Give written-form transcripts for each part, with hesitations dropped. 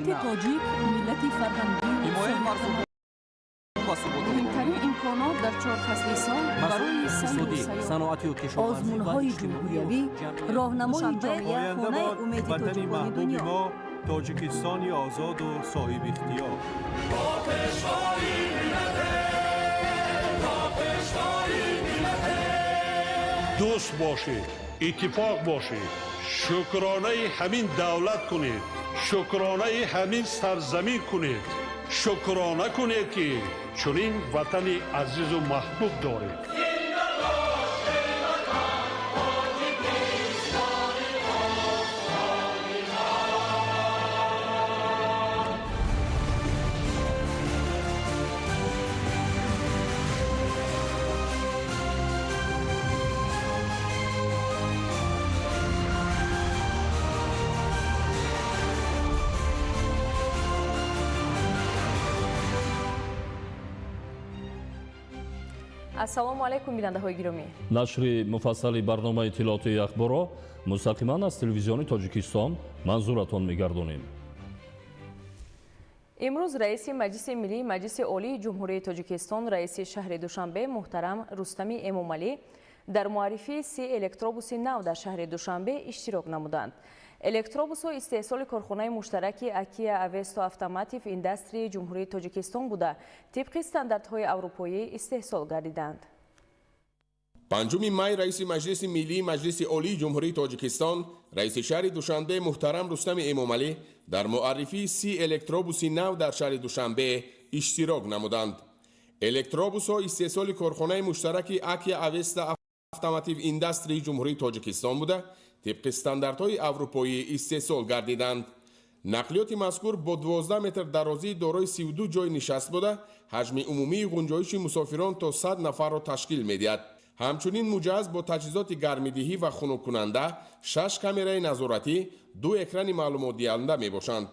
ملت تاجیک ملت فرهنگی مهمترین امکانات در 4 فصل سال برای صنعت و سیاحت، آزمون‌های جمهوریوی، راهنمای جامعه، خانه امید تاجیکان دنیا. تاجیکستانی آزاد و صاحب اختیار. دوست باشید، اتفاق باشید، شکرانه همین دولت کنید، شکرانه همین سرزمین کنید، شکرانه کنید که چنین وطن عزیز و محبوب دارید. ассалому алайкум бинандаҳои гиромӣ. нашри муфассали барномаи иттилоотии ахборо мустақиман аз телевизиони Тоҷикистон манзуратон мегардонем. имрӯз раиси маҷлиси миллии маҷлиси олии ҷумҳурии Тоҷикистон раиси шаҳри Душанбе муҳтарам Рустами Эмомалӣ дар муаррифии 3 электробуси нав дар шаҳри Душанбе иштирок намуданд. электробусҳо истеҳсоли корхонаи муштараки Акия Авесто Автомотив Индастрии ҷумҳурии Тоҷикистон буда тибқи стандартҳои аврупоӣ истеҳсол гардиданд. 5 май раиси маҷлиси миллии маҷлиси олии ҷумҳурии Тоҷикистон раиси шаҳри Душанбе муҳтарам Рустами Эмомалӣ дар муаррифии 3 электробуси нав дар шаҳри Душанбе иштирок намуданд. электробусҳо истеҳсоли корхонаи муштараки Акия Авеста Автомотив Индастрии ҷумҳурии Тоҷикистон буда тибқи стандартҳои аврупоӣ истеҳсол гардиданд. нақлиёти мазкур бо 12 метр дарозии дорои 32 ҷои нишаст буда ҳаҷми умумии ғунҷоиши мусофирон то 100 нафарро ташкил медиҳад. ҳамчунин муҷазз бо таҷҳизоти гармидиҳӣ ва хунуккунанда, 6 камераи назоратӣ, 2 экрани маълумотдиҳанда мебошанд.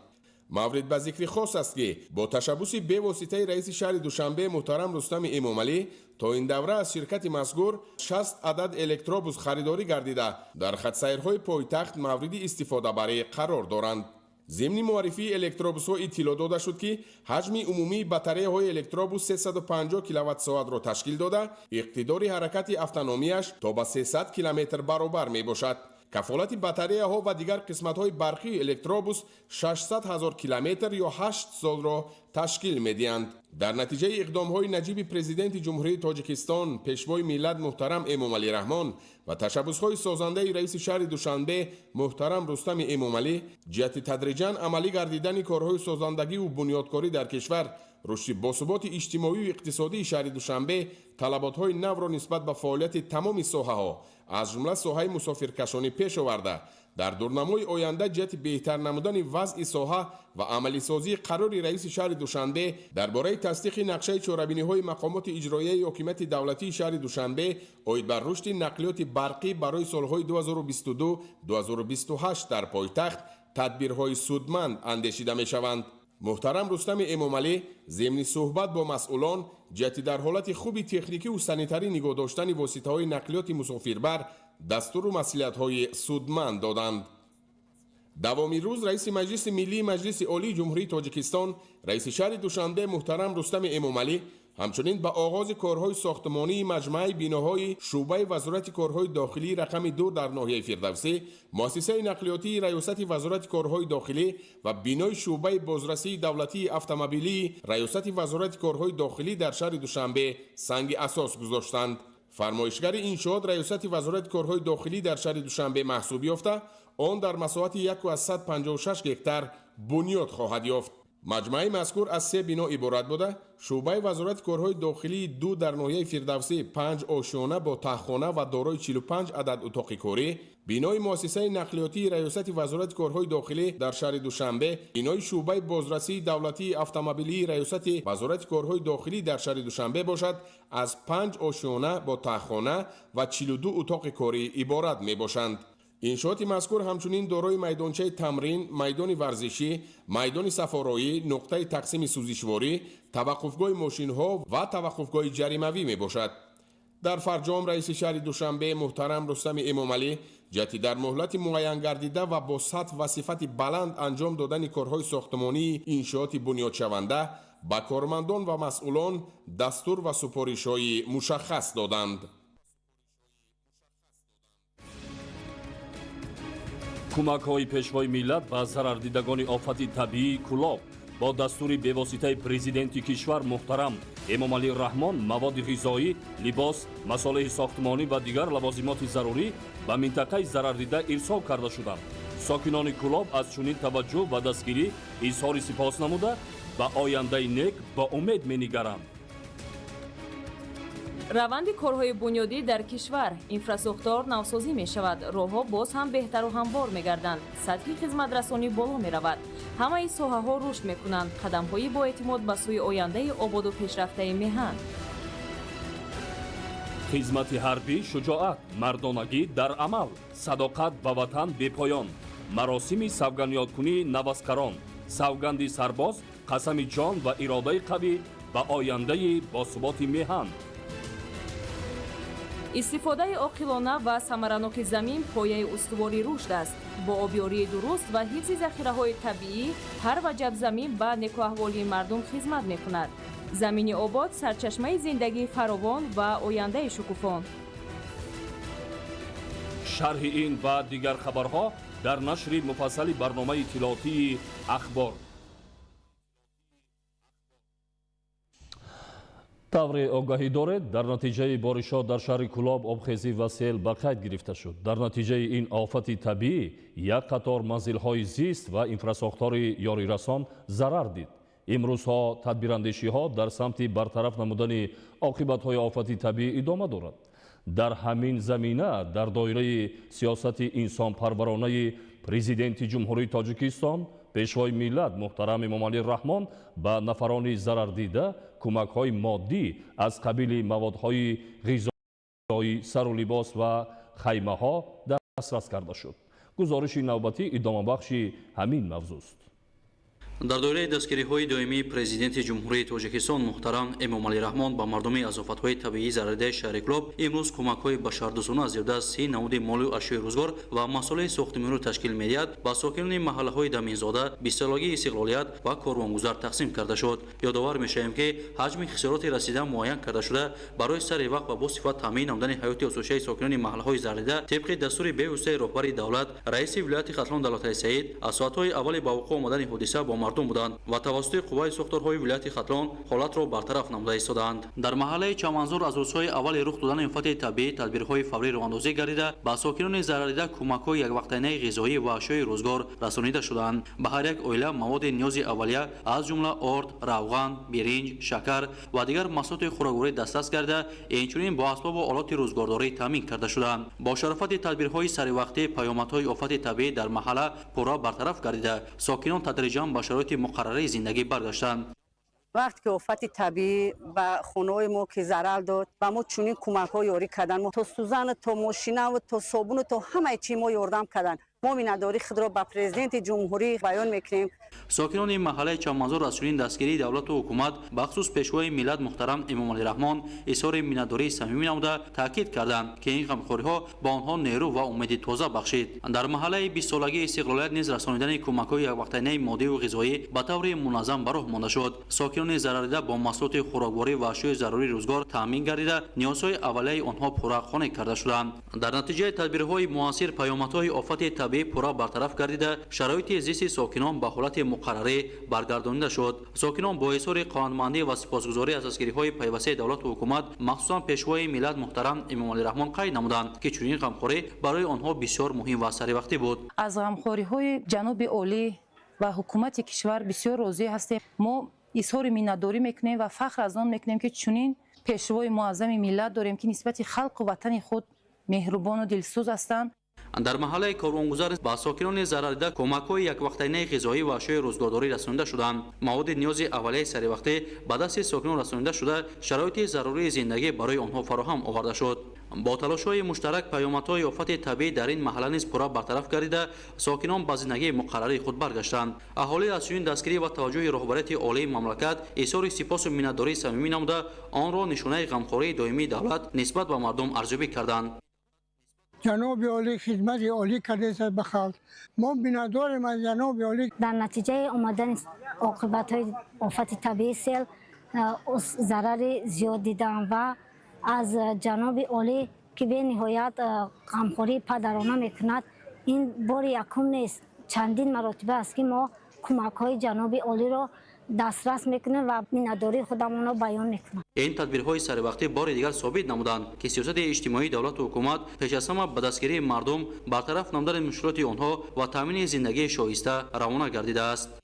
маврид ба зикри хос аст ки бо ташаббуси бевоситаи раиси шаҳри Душанбе муҳтарам Рустами Эмомалӣ то ин давра аз ширкати мазкур 60 адад электробус харидорӣ гардида дар хатсайрҳои пойтахт мавриди истифодабарӣ қарор доранд. зимни муаррифии электробусҳо иттилоъ дода шуд ки ҳаҷми умумии батареяҳои электробус 350 киловаттсоатро ташкил дода, иқтидори ҳаракати автономияш то ба 300 километр баробар мебошад. кафолати батареяҳо ва дигар қисматҳои барқии электробус 600 000 километр ё 8 солро ташкил медиҳанд. дар натиҷаи иқдомҳои наҷиби президенти ҷумҳурии Тоҷикистон пешвои миллат муҳтарам Эмомалӣ Раҳмон ва ташаббусҳои созандаи раиси шаҳри Душанбе муҳтарам Рустами Эмомалӣ ҷиҳати тадриҷан амалӣ гардидани корҳои созандагиву бунёдкорӣ дар кишвар, рушди босуботи иҷтимоиву иқтисодии шаҳри Душанбе талаботҳои навро нисбат ба фаъолияти тамоми соҳаҳо аз ҷумла соҳаи мусофиркашонӣ пеш оварда, дар дурнамои оянда ҷиҳати беҳтар намудани вазъи соҳа ва амалисозии қарори раиси шаҳри Душанбе дар бораи тасдиқи нақшаи чорабиниҳои мақомоти иҷроияи ҳокимияти давлатии шаҳри Душанбе оид бар рушди нақлиёти барқӣ барои солҳои 2022-2028 дар пойтахт тадбирҳои судманд андешида мешаванд. муҳтарам Рустами Эмомалӣ земни суҳбат бо масъулон ҷиҳати дар ҳолати хуби техникиву санитарӣ нигоҳ доштани воситаҳои нақлиёти мусофирбар дастуру маслиҳатҳои судманд доданд. давоми рӯз раиси маҷлиси миллии маҷлиси олии ҷумҳурии Тоҷикистон раиси шаҳри Душанбе муҳтарам Рустами Эмомалӣ ҳамчунин ба оғози корҳои сохтмонии маҷмӯаи биноҳои шуъбаи вазорати корҳои дохилӣ рақами 2 дар ноҳияи Фирдавсӣ, муассисаи нақлиётии раёсати вазорати корҳои дохилӣ ва бинои шуъбаи бозрасии давлатии автомобилии раёсати вазорати корҳои дохилӣ дар шаҳри Душанбе санги асос гузоштанд. фармоишгари иншоот раёсати вазорати корҳои дохилӣ дар шаҳри Душанбе маҳсуб ёфта, он дар масоҳати 156 гектар бунёд хоҳад ёфт. маҷмӯаи мазкур аз 3 бино иборат буда, шуъбаи вазорати корҳои дохилии 2 дар ноҳияи Фирдавсӣ 5 ошиёна бо таҳхона ва дорои 45 адад утоқи корӣ, бинои муассисаи нақлиётии раёсати вазорати корҳои дохилӣ дар шаҳри Душанбе, бинои шуъбаи бозрасии давлатии автомобилии раёсати вазорати корҳои дохилӣ дар шаҳри Душанбе бошад, аз 5 ошиёна бо таҳхона ва 42 утоқи корӣ иборат мебошанд. иншооти мазкур ҳамчунин дорои майдончаи тамрин, майдони варзишӣ, майдони сафороӣ, нуқтаи тақсими сӯзишворӣ, таваққуфгоҳи мошинҳо ва таваққуфгоҳи ҷаримавӣ мебошад. дар фарҷом раиси шаҳри Душанбе муҳтарам Рустами Эмомалӣ جهتی در مهلت معین گردیده و با سطح و صفت بلند انجام دادن کارهای ساختمانی انشاءات بنیاد شونده به کارمندان و مسئولان دستور و سپارش‌های مشخص دادند. کمک‌های پیشوای ملت به ضرردیدگان آفت طبیعی کلاب با دستور بواسطه پرزیدنت کشور محترم امامعلی رحمان مواد غذایی، لباس، مصالح ساختمانی و دیگر لوازمات ضروری به منطقه ضرردیده ارسال کرده شدند. ساکنان کلاب از چنین توجه و دستگیری اظهار سپاس نموده به آینده نیک با امید می‌نگرند. روند کارهای بنیادی در کشور، اینفراساختور نوسازی می شود، راهها باز هم بهتر و هموار می گردند، سطح خدمت رسانی بالا می رود، همه این ساحه ها رشد می کنند، قدم هایی با اعتماد به سوی آینده آباد و پیشرفته میهن. خدمت حربی شجاعت، مردانگی در عمل، صداقت به وطن بپایان، مراسم سوگندیادکنی نواسکران، سوگند سرباز، قسم جان و اراده قوی به آینده باثبات میهن. استفاده عاقلانه و ثمرناک زمین پایه استواری رشد است. با آبیاری درست و حفظ ذخیره‌های طبیعی، هر وجب زمین به نیک و احوالی مردم خدمت می‌کند. زمین آباد سرچشمه زندگی فراوان و آینده شکوفان. شرح این و دیگر خبرها در نشر مفصل برنامه اطلاعاتی اخبار. тавре огаҳӣ доред, дар натиҷаи боришҳо дар шаҳри Кулоб обхезӣ ва сел ба қайд гирифта шуд. Дар натиҷаи ин офати табиӣ як қатор манзилҳои зист ва инфрасохтори ёрирасон зарар дид. имрӯзҳо тадбирандешиҳо дар самти бартараф намудани оқибатҳои офати табиӣ идома дорад. дар ҳамин замина дар доираи сиёсати инсонпарваронаи президенти ҷумҳурии Тоҷикистон пешвои миллат муҳтарам Эмомалӣ Раҳмон ба нафарони зарардида кӯмакҳои моддӣ аз қабили маводҳои ғизоӣ, сару либос ва хаймаҳо дастрас карда шуд. гузориши навбатӣ идомабахши ҳамин мавзӯст. дар доираи дастгириҳои доимии президенти ҷумҳурии Тоҷикистон муҳтарам Эмомалӣ Раҳмон ба мардуми аз офатҳои табиӣ зарардидаи шаҳри Кулоб имрӯз кӯмакҳои башардӯстона аз 17 намуди молу ашёи рӯзгор ва масъулаи сохтмонро ташкил медиҳад ба сокинони маҳаллаҳои Даминзода, Бисталогии Истиқлолият ва Корвонгузар тақсим карда шуд. ёдовар мешавем ки ҳаҷми хисороти расида муайян карда шуда барои сари вақт ва бо сифат таъмин намудани ҳаёти осушаи сокинони маҳаллаҳои зарардида тибқи дастури бевоситаи роҳбари давлат раиси вилояти Хатлон Даллатали Саид аз соатҳои аввали ба вуқӯъ омадани ҳодиса бо мардум буданд ва тавассути қувваи сохторҳои вилояти Хатлон ҳолатро бартараф намуда истоданд. дар маҳаллаи Чаманзор аз рӯзҳои аввали рух додани офати табиӣ тадбирҳои фаврӣ роҳандозӣ гардида ба сокинони зарардида кӯмакҳои яквақтанаи ғизоӣ ва ашёи рӯзгор расонида шуданд. ба ҳар як оила маводи ниёзи аввалия аз ҷумла орд, равған, биринҷ, шакар ва дигар маҳсулоти хӯрокворӣ дастрас гардида инчунин бо асбобу олоти рӯзгордорӣ таъмин карда шуданд. бо шарофати тадбирҳои саривақтӣ паёмадҳои офати табиӣ дар маҳалла пурра бартараф гардида сокинон тадриҷан ба шароити муқаррараи зиндагӣ баргаштанд. وقتی که آفت طبیعی و خانه‌های ما که ضرر داد و ما چنین کمک‌های یاری کردن ما تا سوزن تا ماشینه و تا صابون تا همه چی ما یاردم کردن. ما مینداری خود را به پرزیدنت جمهوری بیان میکنیم. ساکنان محله چمنزار از چنین دستگیری دولت و حکومت بخصوص پیشوای ملت محترم امامعلی رحمان اظهار مینداری صمیمی نموده تاکید کردند که این غمخوری‌ها با آنها نیرو و امید تازه بخشید. در محله 20 سالگی استقلالیت نیز رسانیدن کمک‌های یکوقتانه مادی و غذایی به طور منظم به راه مانده شد. ساکنان زرارده با محصولات خوراکواری و اشیاء ضروری روزگار تامین گردیده نیازهای اولیه آنها پورا خانه کرده شدند. در نتیجه تدبیرهای موثر پیامدهای آفت طبیعی پورا برطرف گردیده شرایط زیست ساکنان به حالت مقرره برگردانیده شد. ساکنان با اظهار قانونمندی و سپاسگزاری از دستگیری‌های پیوسته دولت و حکومت مخصوصا پیشوای ملت محترم امامعلی رحمان قید نمودند که چنین غمخوری برای آنها بسیار مهم و سریوقتی بود. از غمخوری‌های جناب عالی و حکومت کشور بسیار راضی هستیم. ما اظهار مینتداری میکنیم و فخر از آن میکنیم که چنین پیشوای معظم ملت داریم که نسبت خلق و وطن خود مهربان و دلسوز هستند. در محله کاروانگذار با ساکنان ضرردیده کمک‌های یکوقتانه غذایی و اشیاء روزگارداری رسانیده شدند. مواد نیاز اولیه سریوقته به دست ساکنان رسانیده شده شرایط ضروری زندگی برای آنها فراهم آورده شد. با تلاش‌های مشترک پیامدهای آفت طبیعی در این محله نیز پورا برطرف گردیده ساکنان به زندگی مقرره خود برگشتند. اهالی از چنین دستگیری و توجه رهبریت عالی مملکت اظهار سپاس و مینتداری صمیمی نموده آن را نشانه غمخوری دائمی دولت نسبت به مردم ارزیابی کردند. جناب عالی خدمت عالی کرده است به خلق. ما بی‌نداریم از جناب عالی. در نتیجه آمدن عاقبت‌های آفت طبیعی سیل ضرر زیاد دیدم و از جناب عالی که به نهایت غمخوری پدرانه میکند. این بار یکم نیست، چندین مرتبه است که ما کمک‌های جناب عالی را دسترس میکنه و مینداری خودمون رو بیان میکنه. این تدبیرهای سر وقتی بار دیگر ثابت نمودند که سیاست اجتماعی دولت و حکومت پیش از همه به دستگیری مردم، برطرف نمودن مشکلات آنها و تامین زندگی شایسته روانه گردیده است.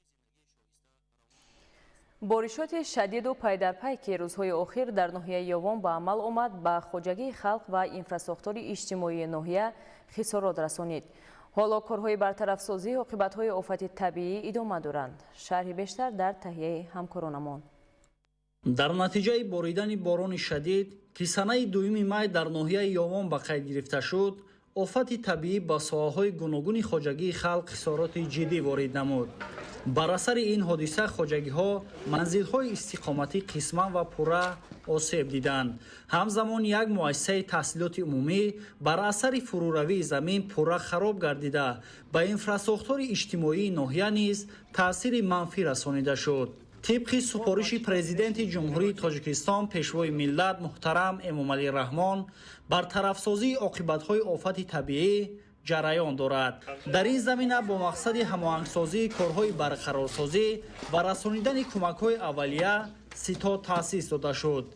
بارشات شدید و پی در پی که روزهای اخیر در ناحیه یوم به عمل آمد به خواجگی خلق و انفراستراکچور اجتماعی ناحیه خسارات رسانید. حالا کارهای برطرف سازی عاقبت‌های آفت طبیعی ادامه دارند. شرح بیشتر در تهیه همکارانمان. در نتیجه باریدن باران شدید که سنه دوم می در ناحیه یوم به قید گرفته شد، آفت طبیعی به ساحه‌های گوناگون خواجگی خلق خسارات جدی وارد نمود. بر اثر این حادثه خواجگی‌ها منزل‌های استقامتی قسما و پوره آسیب دیدند. همزمان یک مؤسسه تحصیلات عمومی بر اثر فروروی زمین پوره خراب گردیده به انفراستراکچور اجتماعی ناحیه نیز تاثیر منفی رسانیده شد. طبق سفارش پرزیدنت جمهوری تاجیکستان پیشوای ملت محترم امامعلی رحمان، برطرف‌سازی عاقبت‌های آفت طبیعی جریان دارد. در این زمینه با مقصد هماهنگسازی کارهای برقرارسازی و رسانیدن کمک‌های اولیه ستاد تأسیس داده شد.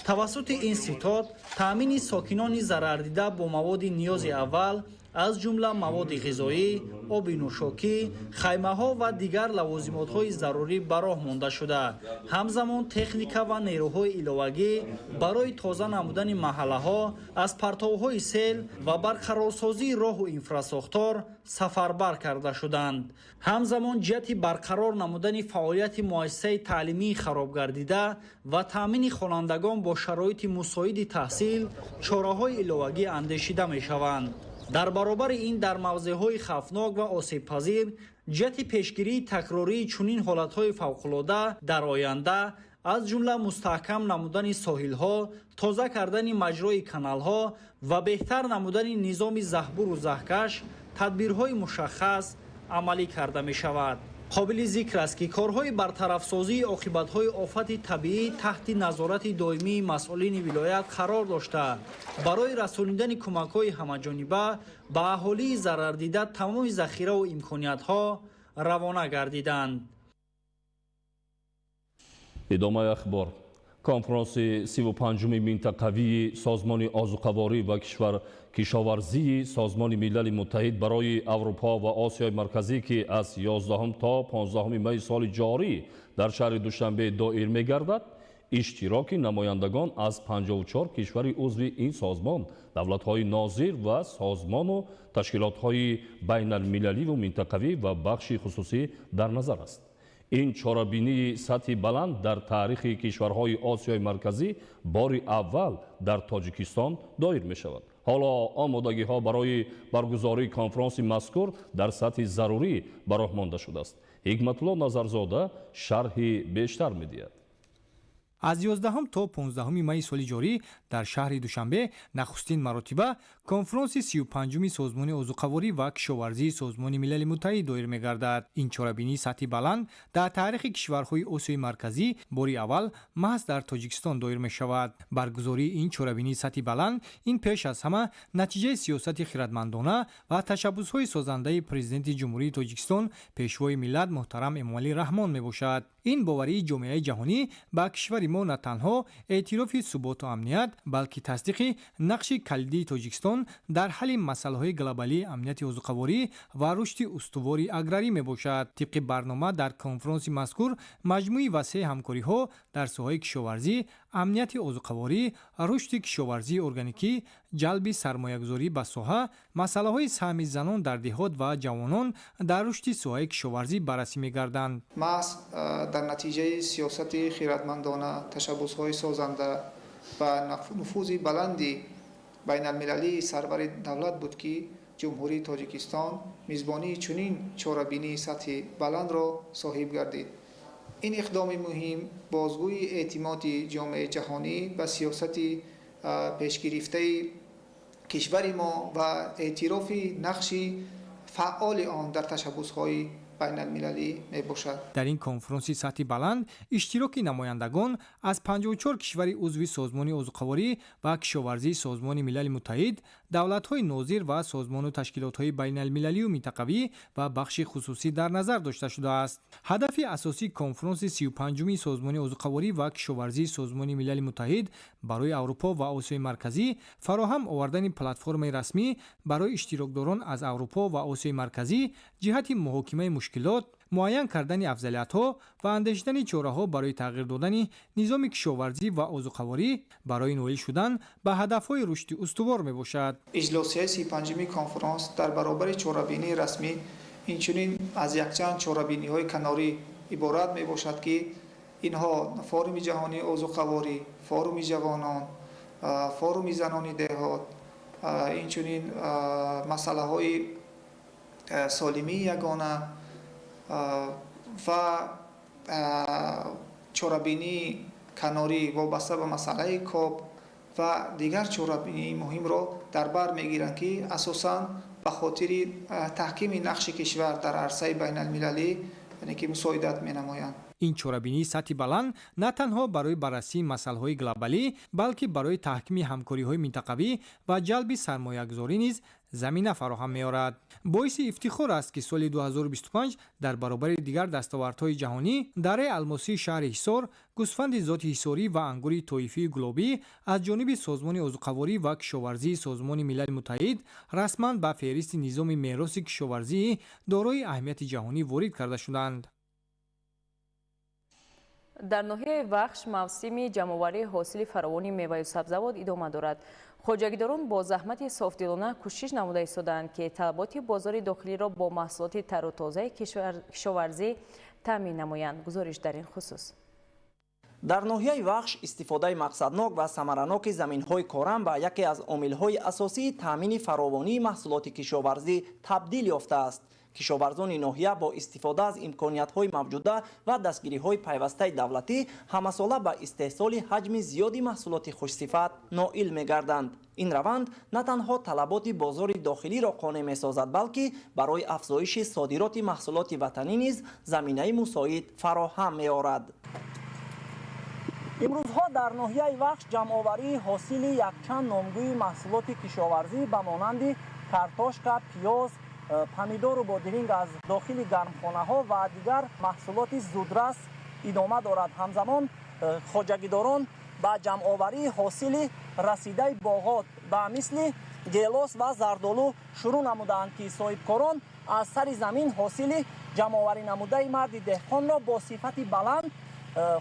توسط این ستاد تأمین ساکنان ضرردیده با مواد نیاز اول از جمله مواد غذایی، آب نوشاکی، خیمه‌ها و دیگر لوازمات‌های ضروری به راه مانده شده. همزمان تکنیکا و نیروهای علاوه‌ای برای تازه نمودن محله‌ها از پرتوهای سیل و برقرارسازی راه و انفراستراکچور سفربر کرده شدند. همزمان جهت برقرار نمودن فعالیت مؤسسه تعلیمی خراب گردیده و تأمین خوانندگان با شرایط مساعد تحصیل چاره‌های علاوه‌ای اندیشیده می‌شوند. در برابر این در موضع‌های خطرناک و آسیب‌پذیر جهت پیشگیری تکراری چنین حالت‌های فوق‌العاده در آینده از جمله مستحکم نمودن ساحل‌ها، تازه کردن مجرای کانال‌ها و بهتر نمودن نظام زهبور و زهکش تدبیرهای مشخص عملی کرده می‌شود. قابل ذکر است که کارهای برطرف‌سازی عاقبت‌های آفت طبیعی تحت نظارت دائمی مسئولین ولایت قرار داشته برای رسانیدن کمک‌های همه‌جانبه به اهالی ضرردیده تمام ذخیره و امکانیت‌ها روانه گردیدند. ادامه اخبار. کنفرانس 35 منطقوی سازمان آذوقه‌واری و کشاورزی سازمان ملل متحد برای اروپا و آسیای مرکزی که از 11 تا 15 می سال جاری در شهر دوشنبه دایر می‌گردد، اشتراک نمایندگان از 54 کشور عضو این سازمان، دولت‌های ناظر و سازمان و تشکیلات‌های بین المللی و منطقوی و بخش خصوصی در نظر است. این چاره‌بینی سطح بلند در تاریخ کشورهای آسیای مرکزی بار اول در تاجیکستان دایر می شود. حالا آمادگی‌ها برای برگزاری کنفرانس مذکور در سطح ضروری به راه مانده شده است. حکمت الله نظرزاده شرح بیشتر می‌دهد. از 11 تا 15 می سال جاری در شهر دوشنبه نخستین مرتبه کنفرانس 35 سازمان آذوقه‌واری و کشاورزی سازمان ملل متحد دایر می‌گردد. این چاره‌بینی سطح بلند در تاریخ کشورهای آسیای مرکزی باری اول محض در تاجیکستان دایر می‌شود. برگزاری این چاره‌بینی سطح بلند این پیش از همه نتیجه سیاست خردمندانه و تشبث‌های سازنده پرزیدنت جمهوری تاجیکستان پیشوای ملت محترم امامعلی رحمان میباشد. این باوری جامعه جهانی با کشور ما نه تنها اعتراف ثبات و امنیت بلکه تصدیق نقش کلیدی تاجیکستان در حل مسائل گلوبالی امنیت آذوقه‌واری و رشد استواری اگراری میباشد. طبق برنامه در کنفرانس مذکور مجموعه وسیع همکاری‌ها در ساحه کشاورزی، امنیت آذوقه‌واری، رشد کشاورزی ارگانیکی، جلب سرمایه‌گذاری به ساحه، مسائل سهم زنان در دهات و جوانان در رشد ساحه کشاورزی بررسی می‌گردند. در نتیجه سیاست خیرتمندانه، تشبث‌های سازنده و نفوذ بلندی بین المللی سرور دولت بود که جمهوری تاجیکستان میزبانی چنین چاره‌بینی سطح بلند را صاحب گردید. این اقدام مهم بازگوی اعتماد جامعه جهانی به سیاست پیشگرفته کشور ما و اعتراف نقش فعال آن در تشبس‌های بین المللی می باشد. در این کنفرانسی سطحی بلند اشتراک نمایندگان از 54 کشور عضو سازمان عضوخواری و کشاورزی سازمان ملل متحد، دولت‌های ناظر و سازمان و تشکیلات‌های بین المللی و منطقوی و بخش خصوصی در نظر داشته شده است. هدف اساسی کنفرانس 35 سازمان عضوخواری و کشاورزی سازمان ملل متحد برای اروپا و آسیای مرکزی فراهم آوردن پلتفرم رسمی برای اشتراکداران از اروپا و آسیای مرکزی جهت محاکمه مشکلات، معین کردن افضلیت‌ها و اندیشیدن چاره‌ها برای تغییر دادن نظام کشاورزی و عضوخواری برای نائل شدن به هدف‌های رشد استوار میباشد. اجلاس 35 کنفرانس در برابر چاره‌بینی رسمی اینچنین از یکچند چاره‌بینی‌های کناری عبارت میباشد که اینها فورم جهانی عضوخواری، فورم جوانان، فورم زنان دهات، اینچنین مسائل‌های سالمی یگانه و چاره‌بینی کناری وابسته به مسئله کاب و دیگر چاره‌بینی مهم را در بر میگیرند که اساساً به خاطر تحکیم نقش کشور در عرصه بین المللی یعنی که مساعدت می نمایند. این چاره‌بینی سطحی بلند نه تنها برای بررسی مسائل‌های گلوبالی بلکه برای تحکیم همکاری‌های منطقوی و جلب سرمایه‌گذاری نیز زمینه فراهم می‌آورد. باعث افتخار است که سال 2025 در برابر دیگر دستاوردهای جهانی دره الماسی شهر حصار، گوسفند ذات حصاری و انگور طایفی گلابی از جانب سازمان عضوخواری و کشاورزی سازمان ملل متحد رسما به فهرست نظام میراث کشاورزی دارای اهمیت جهانی وارد کرده شدند. در ناحیه وخش موسم جمع‌آوری حاصل فراوان میوه و سبزیجات ادامه دارد. خواجگیداران با زحمت صافدلانه کوشش نموده ایستادند که طلبات بازار داخلی را با محصولات تر و تازه کشاورزی تامین نمایند. گزارش در این خصوص. در ناحیه وخش استفاده مقصدناک و ثمرناک زمین‌های کارم به یکی از عامل‌های اساسی تامین فراوانی محصولات کشاورزی تبدیل یافته است. کشاورزان ناحیه با استفاده از امکانیت‌های موجوده و دستگیری‌های پیوسته دولتی همساله به استحصال حجم زیادی محصولات خوش‌صفت نائل می‌گردند. این روند نه تنها طلبات بازار داخلی را قانع می‌سازد بلکه برای افزایش صادرات محصولات وطنی نیز زمینه مساعد فراهم می‌آورد. امروزها در ناحیه وخش جمع‌آوری حاصل یکچند نامگوی محصولات کشاورزی به مانند کارتوشکا، پیاز، پمیدور و بادرینگ از داخل گرمخانه‌ها و دیگر محصولات زودرس ادامه دارد. همزمان خواجگیداران به جمع‌آوری حاصل رسیده باغات به مثل گیلاس و زردالو شروع نمودند که صاحبکاران از سر زمین حاصل جمع‌آوری نموده مرد دهقان را با صفت بلند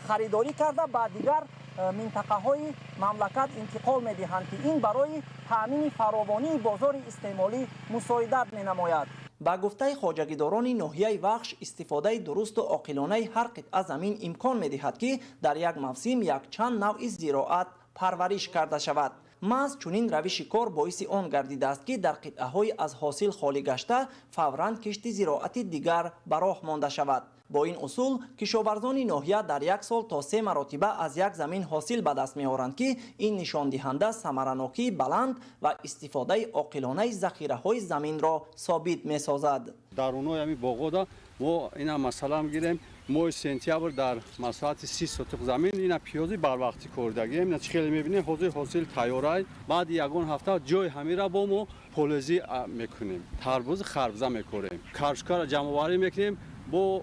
خریداری کرده به دیگر منطقه های مملکت انتقال می دهند که این برای تامین فراوانی بازار استعمالی مساعدت می نماید. با گفته خواجگیداران ناحیه وخش استفاده درست و عاقلانه هر قطعه زمین امکان می دهد که در یک موسم یک چند نوع زراعت پرورش کرده شود. محض چنین روش کار باعث آن گردیده است که در قطعه های از حاصل خالی گشته فوراً کشت زراعت دیگر به راه مانده شود. با این اصول کشاورزان ناحیه در یک سال تا 3 مرتبه از یک زمین حاصل به دست می آورند که این نشان دهنده ثمرناکی بلند و استفاده عاقلانه ذخیره های زمین را ثابت می سازد. در اونها یعنی باغودا ما اینا مثلا میگیریم ماه سپتامبر در مساحت 30 سوتق زمین اینا پیازی بر وقتی کوردگی اینا خیلی میبینیم حاصل تیاره بعد یگان هفته جای همین را با ما پولزی میکنیم تربوز خربزه میکنیم کاشکار جمع‌آوری میکنیم با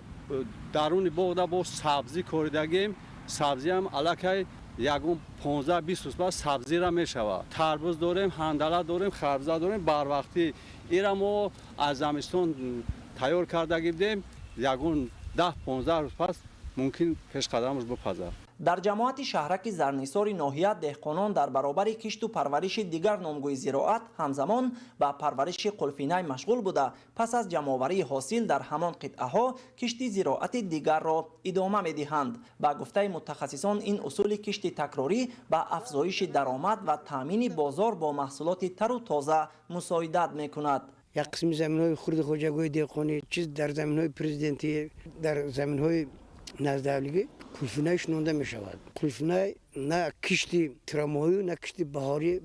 درون باغ با سبزی کوردگیم سبزی هم الکی یگون 15-20 روز بعد سبزی را میشود تربوز داریم هندله داریم خربزه داریم بر وقتی اینا ما از زمستون تیار کرده گیردیم یگون 10-15 روز پس ممکن پیش قدمش بپذیر. در جماعت شهرک زرنیسار ناحیه دهقانان در برابر کشت و پرورش دیگر نامگوی زراعت همزمان با پرورش قلفینه مشغول بوده پس از جمع‌آوری حاصل در همان قطعه ها کشت زراعت دیگر را ادامه می‌دهند. با گفته متخصصان این اصول کشت تکراری با افزایش درآمد و تامین بازار با محصولات تر و تازه مساعدت می‌کند. یک قسم زمین‌های خرد خواجگی دهقانی چیز در زمین‌های پرزیدنتی در زمین‌های نزداولی قلفینه شنونده می شود. قلفینه نه کشتی ترامایی نه کشتی بهاری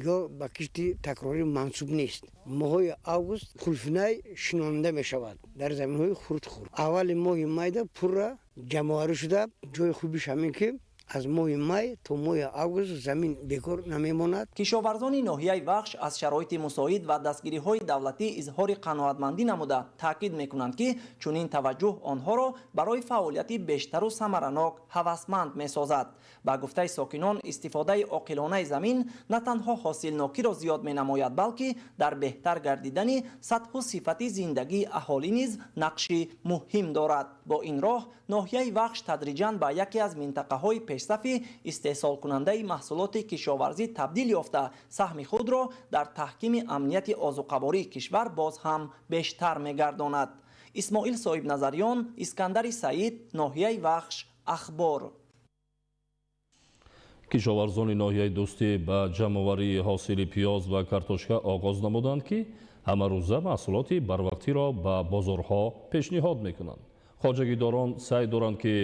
یا با کشتی تکراری منصوب نیست. ماه آگوست قلفینه شنونده می شود در زمین های خرد. اول ماه مای پر جمع‌آوری شده. جای خوبیش همین که از ماه مای تا ماه آگوست زمین بیکار نمیماند. کشاورزان ناحیه وخش از شرایط مساعد و دستگیری‌های دولتی اظهار قناعتمندی نموده تاکید می‌کنند که چنین توجه آنها را برای فعالیت بیشتر و ثمرناک هوسمند می‌سازد. با گفته ساکنان استفاده عاقلانه زمین نه تنها حاصلناکی را زیاد می‌نماید بلکه در بهتر گردیدن سطح و صفت زندگی اهالی نیز نقشی مهم دارد. با این راه ناحیه وخش تدریجاً به یکی از منطقه‌های پیشرفت استحصال کننده محصولات کشاورزی تبدیل یافته سهم خود را در تحکیم امنیت آذوقه‌باری کشور باز هم بیشتر می‌گرداند. اسماعیل صاحب نظریان، اسکندر سعید، ناحیه وخش، اخبار. кишоварзони ноҳияи дӯстӣ ба ҷамъоварии ҳосили пиёз ва картошка оғоз намуданд ки ҳамарӯза маҳсулоти барвақтиро ба бозорҳо пешниҳод мекунанд. хоҷагидорон саъй доранд ки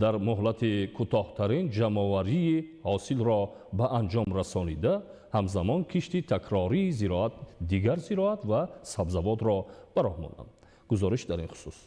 дар муҳлати кӯтоҳтарин ҷамъоварии ҳосилро ба анҷом расонида ҳамзамон кишти такрории зироат, дигар зироат ва сабзавотро ба роҳ монанд. гузориш дар ин хусус.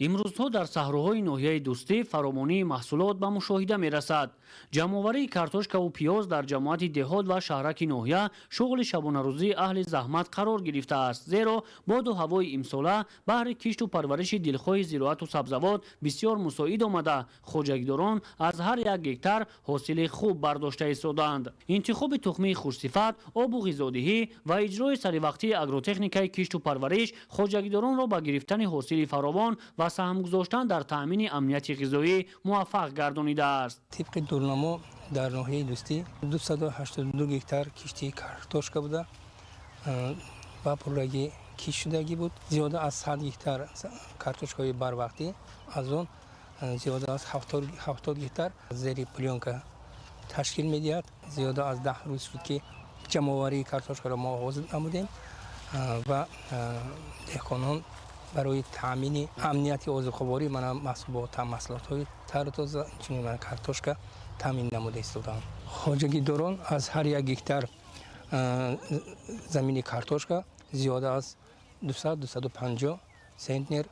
имрӯзҳо дар саҳроҳои ноҳияи дӯстӣ фаромонии маҳсулот ба мушоҳида мерасад. ҷамъоварии картошкаву пиёз дар ҷамоати деҳот ва шаҳраки ноҳия шуғли шабонарӯзии аҳли заҳмат қарор гирифтааст, зеро боду ҳавои имсола баҳри кишту парвариши дилхоҳи зироату сабзавот бисёр мусоид омада хоҷагидорон аз ҳар як гектар ҳосили хуб бардошта истоданд. интихоби тухмии хушсифат, обу ғизодиҳӣ ва иҷрои саривақтии агротехникаи кишту парвариш хоҷагидоронро ба гирифтани ҳосили фаровон ва саҳм гузоштан дар таъмини амнияти ғизоӣ муваффақ гардонидааст. طبق دورنامه در ناحیه دوستی 282 گکتار کشتی کارتوشکا بوده و پروژه کیش شدگی بود. زیاده از 100 گکتار کارتوشکای باروقتی، از اون زیاده از 70 گکتار زیر پلیونکا تشکیل می‌دهد. زیاده از 10 روز شد که جمع‌آوری کارتوشکا را ما آغاز نمودیم و دهقانان برای تامین امنیت آذوقه‌باری من محصولات محصولات‌های تر و تازه چنین من کارتوشکا تامین نموده استادم. خواجگیداران از هر یک گکتار زمین کارتوشکا زیاده از 200-250 سنتنر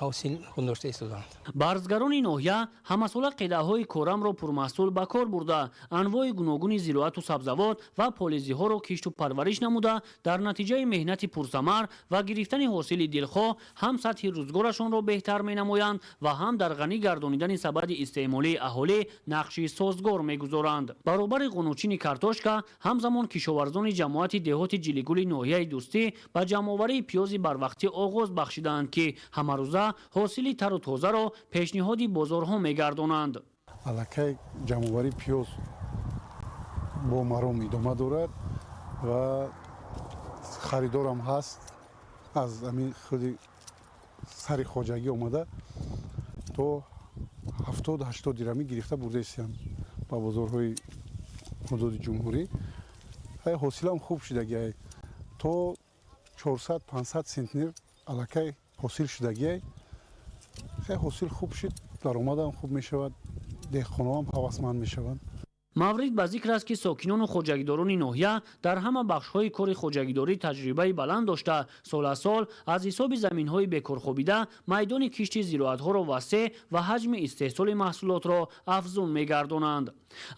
ҳосил хундошта истоданд. барзгарони ноҳия ҳамасола қедаҳои корамро пурмаҳсул ба кор бурда, анвои гуногуни зироату сабзавот ва полизиҳоро кишту парвариш намуда, дар натиҷаи меҳнати пурсамар ва гирифтани ҳосили дилхоҳ ҳам сатҳи рӯзгорашонро беҳтар менамоянд ва ҳам дар ғанӣ гардонидани сабади истеъмолии аҳолӣ нақши созгор мегузоранд. баробари қонучини картошка ҳамзамон кишоварзони ҷамоати деҳоти ҷилигули ноҳияи дӯстӣ ба ҷамъоварии пиёзи барвақтӣ оғоз бахшиданд ки ҳамарӯза ҳосили тару тозаро пешниҳоди бозорҳо мегардонанд. аллакай ҷамъовари пиёз бо маром идома дорад ва харидорам ҳаст. аз ҳамин худи сари хоҷагӣ омада то 70-80 дирҳамӣ гирифта бурда истем ба бозорҳои ҳудуди ҷумҳурӣ. ҳосилам хуб шудагиай то 400-500 сентнер аллакай ҳосил шудагиай. ҳосил хуб шуд, даромадам хуб мешавад, деҳқонаам ҳавасманд мешаванд. маврид ба зикр аст ки сокинону хоҷагидорони ноҳия дар ҳама бахшҳои кори хоҷагидорӣ таҷрибаи баланд дошта, сол аз ҳисоби заминҳои бекорхобида майдони кишти зироатҳоро васеъ ва ҳаҷми истеҳсоли маҳсулотро афзун мегардонанд.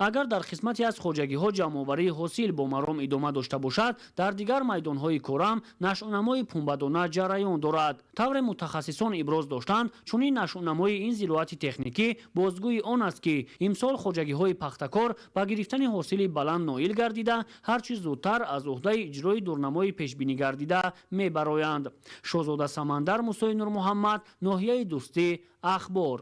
агар дар қисмате аз хоҷагиҳо ҷамъоварии ҳосил бо маром идома дошта бошад, дар дигар майдонҳои корам нашъунамои пунбадона ҷараён дорад. тавре мутахассисон иброз доштанд, чунин нашъунамои ин зироати техникӣ бозгӯи он аст ки имсол хоҷагиҳои пахтакор ба гирифтани ҳосили баланд ноил гардида, ҳарчи зудтар аз уҳдаи иҷрои дурнамои пешбинӣ гардида мебароянд. шозода самандар, мусои нурмуҳаммад, ноҳияи дӯстӣ, ахбор.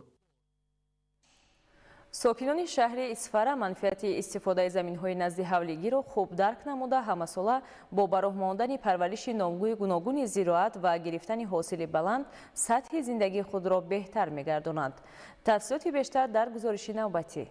сокинони шаҳри исфара манфиати истифодаи заминҳои назди ҳавлигиро хуб дарк намуда, ҳамасола бо ба роҳ мондани парвариши номгӯи гуногуни зироат ва гирифтани ҳосили баланд сатҳи зиндагии худро беҳтар мегардонанд. тафсилоти бештар дар гузориши навбатӣ.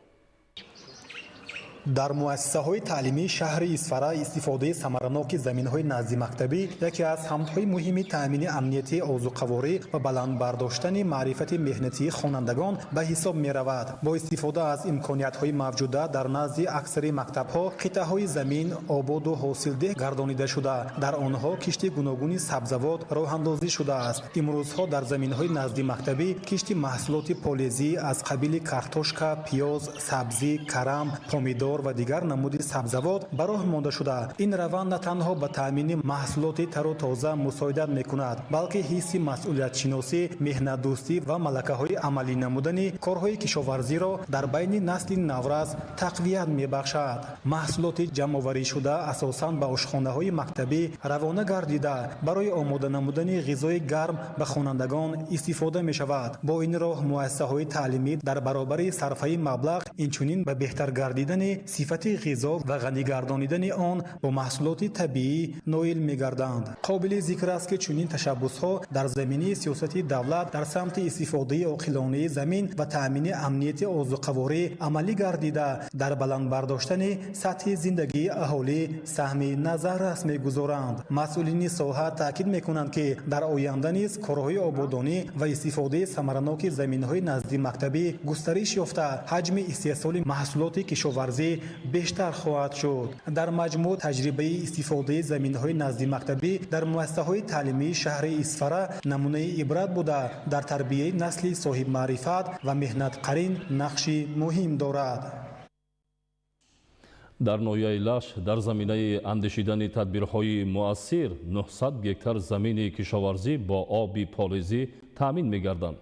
در مؤسسه‌های تعلیمی شهر اسفره استفاده ثمرناک زمین‌های نزد مکتبی یکی از همت‌های مهم تأمین امنیتی اوضاع‌قواری و بلند برداشتن معرفت مهنتی خوانندگان به حساب می‌رود. با استفاده از امکانیت‌های موجوده در نزد اکثر مکتب‌ها قطعه‌های زمین آباد و حاصلده گردانیده شده. در آنها کشتی گوناگون سبزوات راه‌اندازی شده است. امروزها در زمین‌های نزد مکتبی کشتی محصولات پالزی از قبیل کارتوشکا، پیاز، سبزی، کرم، پامیدور و دیگر نمود سبزوات به راه مانده شده. این روند نه تنها به تامین محصولات تر و تازه مساعدت میکند، بلکه حس مسئولیت شناسی، مهنت دوستی و ملکه‌های عملی نمودن کارهای کشاورزی را در بین نسل نورز تقویت میبخشد. محصولات جمع آوری شده اساساً به آشخانه‌های مکتبی روانه گردیده برای آماده نمودن غذای گرم به خوانندگان استفاده می شود. با این راه مؤسسه‌های تعلیمی در برابر صرفه مبلغ اینچنین به بهتر گردیدن صفت غذا و غنی گردانیدن آن با محصولات طبیعی نائل می‌گردند. قابل ذکر است که چنین تشبس‌ها در زمینه سیاست دولت در سمت استفاده عاقلانه زمین و تأمین امنیت اوضاع‌قواری عملی گردیده در بلند برداشتن سطح زندگی اهالی سهم نظر است می‌گذارند. مسئولین ساحه تاکید می‌کنند که در آینده نیز کارهای آبادانی و استفاده ثمرناک زمین‌های نزد مکتبی گسترش یافته حجم استحصال محصولات کشاورزی بیشتر خواهد شد. در مجموع تجربه استفاده زمین‌های نزد مکتبی در مؤسسه‌های تعلیمی شهر اسفره نمونه عبرت بوده در تربیت نسل صاحب معرفت و مهنت قرین نقشی مهم دارد. در ناحیه لش در زمینه اندیشیدن تدبیرهای مؤثر 900 گکتار زمین کشاورزی با آب پالزی تامین می‌گردند.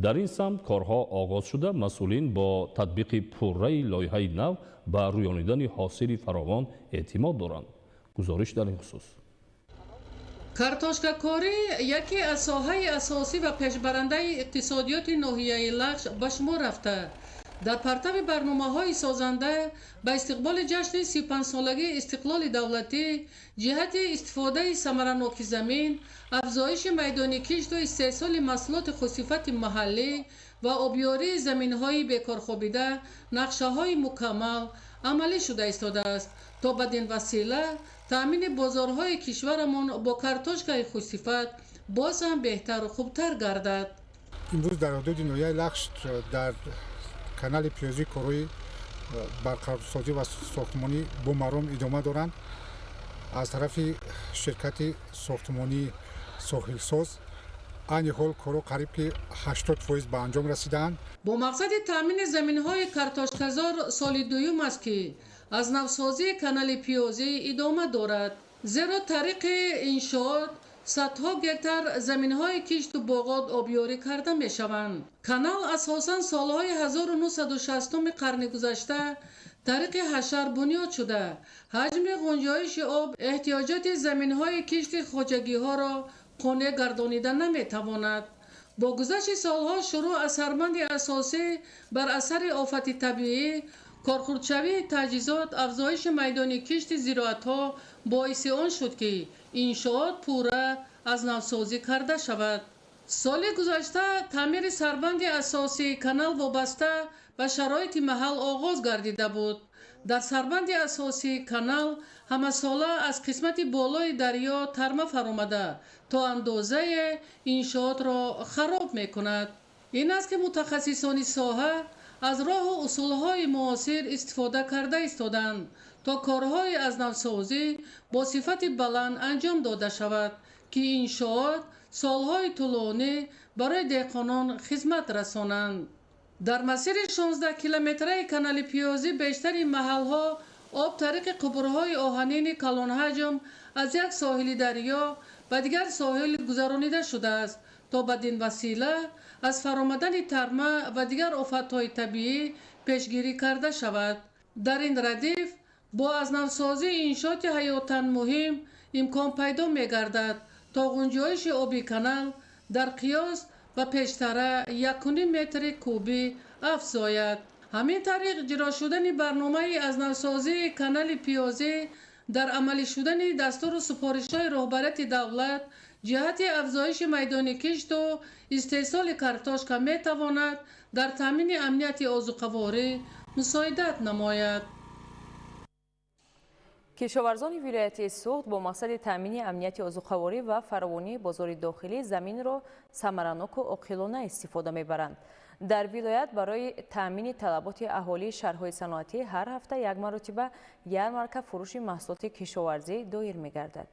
در این سمت کارها آغاز شده. مسئولین با تطبیق پررأی لایحه نو به رویانیدن حاصل فراوان اعتماد دارند. گزارش در این خصوص. کартошкакорӣ яке аз соҳаи асосӣ ва пешбарандаи иқтисодиёти ноҳияи лағш ба шумор рафта дар партави барномаҳои созанда ба истиқболи ҷашни 35-солагии истиқлоли давлатӣ ҷиҳати истифодаи самараноки замин, афзоиши майдони кишту истеҳсоли маҳсулоти хусифати маҳаллӣ ва обёрии заминҳои бекорхобида нақшаҳои мукаммал амалӣ шуда истодааст то бадин васила таъмини бозорҳои кишварамон бо картошкаи хусифат боз ҳам беҳтару хубтар гардад. имрӯз дар ҳудуди ноҳияи лағш дар канали пиёзӣ корҳои барқарорсозӣ ва сохтмонӣ бо маром идома доранд. аз тарафи ширкати сохтмонии соҳилсоз айни ҳол корҳо қариб ки 80% ба анҷом расидаанд. бо мақсади таъмини заминҳои картошказор соли дуюм аст ки аз навсозии канали пиёзӣ идома дорад, зеро тариқи иншоот садҳо гектар заминҳои кишту боғот обёрӣ карда мешаванд. канал асосан солҳои 1960-уми қарни гузашта тариқи ҳашар бунёд шуда ҳаҷми ғунҷоиши об эҳтиёҷоти заминҳои кишти хоҷагиҳоро қонеъ гардонида наметавонад. бо гузашти солҳо шурӯъ аз сарбанди асосӣ бар асари офати табиӣ, корхурдшавии таҷҳизот, афзоиши майдони кишти зироатҳо боиси он шуд ки иншоот пурра аз навсозӣ карда шавад. соли гузашта таъмири сарбанди асосии канал вобаста ба шароити маҳал оғоз гардида буд. дар сарбанди асосии канал ҳамасола аз қисмати болои дарьё тарма фаромада то андозае иншоотро хароб мекунад. ин аст ки мутахассисони соҳа аз роҳу усулҳои муосир истифода карда истоданд то корҳои азнавсозӣ бо сифати баланд анҷом дода шавад ки иншоот солҳои тӯлонӣ барои деҳқонон хизмат расонанд. дар масири 16 километраи канали пиёзӣ бештари маҳалҳо об тариқи қубурҳои оҳанини калонҳаҷм аз як соҳили дарьё ба дигар соҳил гузаронида шудааст то бадин васила аз фаромадани тарма ва дигар офатҳои табиӣ пешгирӣ карда шавад. дар ин радиф бо азнавсозии иншооти ҳаётан муҳим имкон пайдо мегардад то ғунҷоиши оби канал дар қиёс ба пештара 1.5 метри кубӣ афзояд. ҳамин тариқ ҷиро шудани барномаи азнавсозии канали пиёзӣ дар амалӣ шудани дастуру супоришҳои роҳбарияти давлат ҷиҳати афзоиши майдони кишту истеҳсоли картошка метавонад дар таъмини амнияти озуқаворӣ мусоидат намояд. کشاورزان ولایت سوخت با مقصد تامین امنیت عضوخواری و فراوانی بازار داخلی زمین را ثمرناک و عاقلانه استفاده میبرند. در ولایت برای تامین طلبات اهالی شهرهای صنعتی هر هفته یک مرتبه یارمارک فروش محصولات کشاورزی دایر میگردد.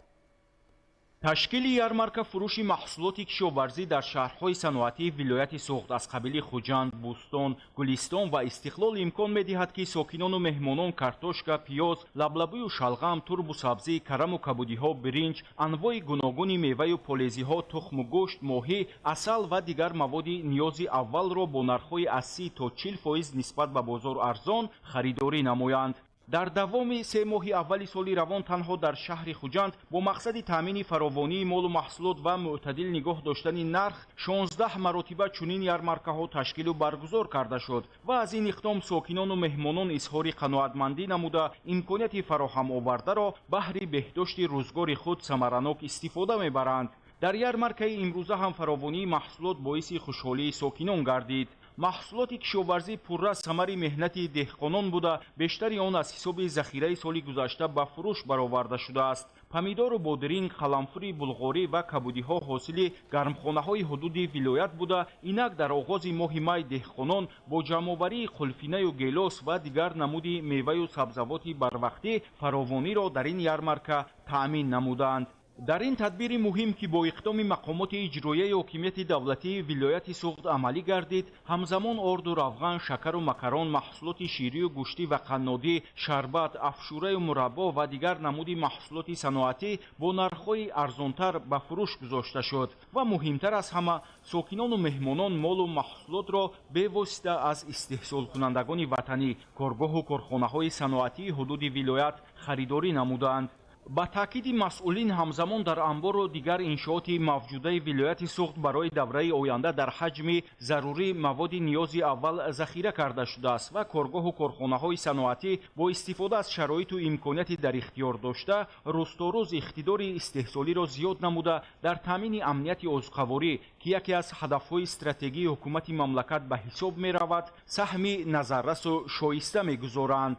تشکیل یارمارک فروش محصولات کشاورزی در شهرهای صنعتی ولایت سوخت از قبیل خوجند، بوستان، گلستان و استقلال امکان می‌دهد که ساکنان و مهمانان کارتوشکا، پیاز، لبلبی و شلغم، ترب و سبزی، کرم و کبودی‌ها، برنج، انواع گوناگون میوه و پالزی‌ها، تخم و گوشت، ماهی، عسل و دیگر مواد نیاز اول را با نرخ‌های از 30 تا 40% نسبت به بازار ارزان خریداری نمایند. در دوام 3 ماه اول سال روان تنها در شهر خوجند با مقصد تامین فراوانی مال و محصولات و معتدل نگاه داشتن نرخ 16 مرتبه چنین یارمارک‌ها تشکیل و برگزار کرده شد و از این اقدام ساکنان و مهمانان اظهار قناعتمندی نموده امکانیت فراهم آورده را بهر بهداشت روزگار خود ثمرناک استفاده میبرند. در یارمارک امروزه هم فراوانی محصولات باعث خوشحالی ساکنان گردید. محصولات کشاورزی پررا ثمر مهنت دهقانان بوده، بیشتری آن از حساب ذخیره سال گذشته به فروش برآورده شده است. پمیدار و بادرینگ، قلمفری، بلغاری و کبودی‌ها حاصل گرمخانه‌های حدود ولایت بوده. اینک در آغاز ماه می دهقانان با جمع‌آوری قلفینه و گیلاس و دیگر نمود میوه و سبزیجات بروقتی فراوانی را در این یارمارک تأمین نمودند. در این تدبیر مهم که با اقدام مقامات اجرایی حاکمیت دولتی ولایت سوخت عملی گردید، همزمان آرد و روغن، شکر و مکران، محصولات شیری و گوشتی و قنادی، شربت، افشوره و مربا و دیگر نمود محصولات صنعتی با نرخ‌های ارزانتر به فروش گذاشته شد و مهمتر از همه ساکنان و مهمانان مال و محصولات را به واسطه از استحصال کنندگان وطنی، کارگاه و کارخانه‌های صنعتی حدود ولایت خریداری نمودند. با تاکید مسئولین همزمان در انبار و دیگر انشاءات موجوده ولایت سوخت برای دوره آینده در حجم ضروری مواد نیاز اول ذخیره کرده شده است و کارگاه و کارخانه‌های صنعتی با استفاده از شرایط و امکانات در اختیار داشته روز تا روز اقتدار استحصالی را زیاد نموده در تامین امنیت عضوخواری که یکی از هدف‌های استراتژی حکومت مملکت به حساب می‌رود سهمی نظررس و شایسته می‌گذارند.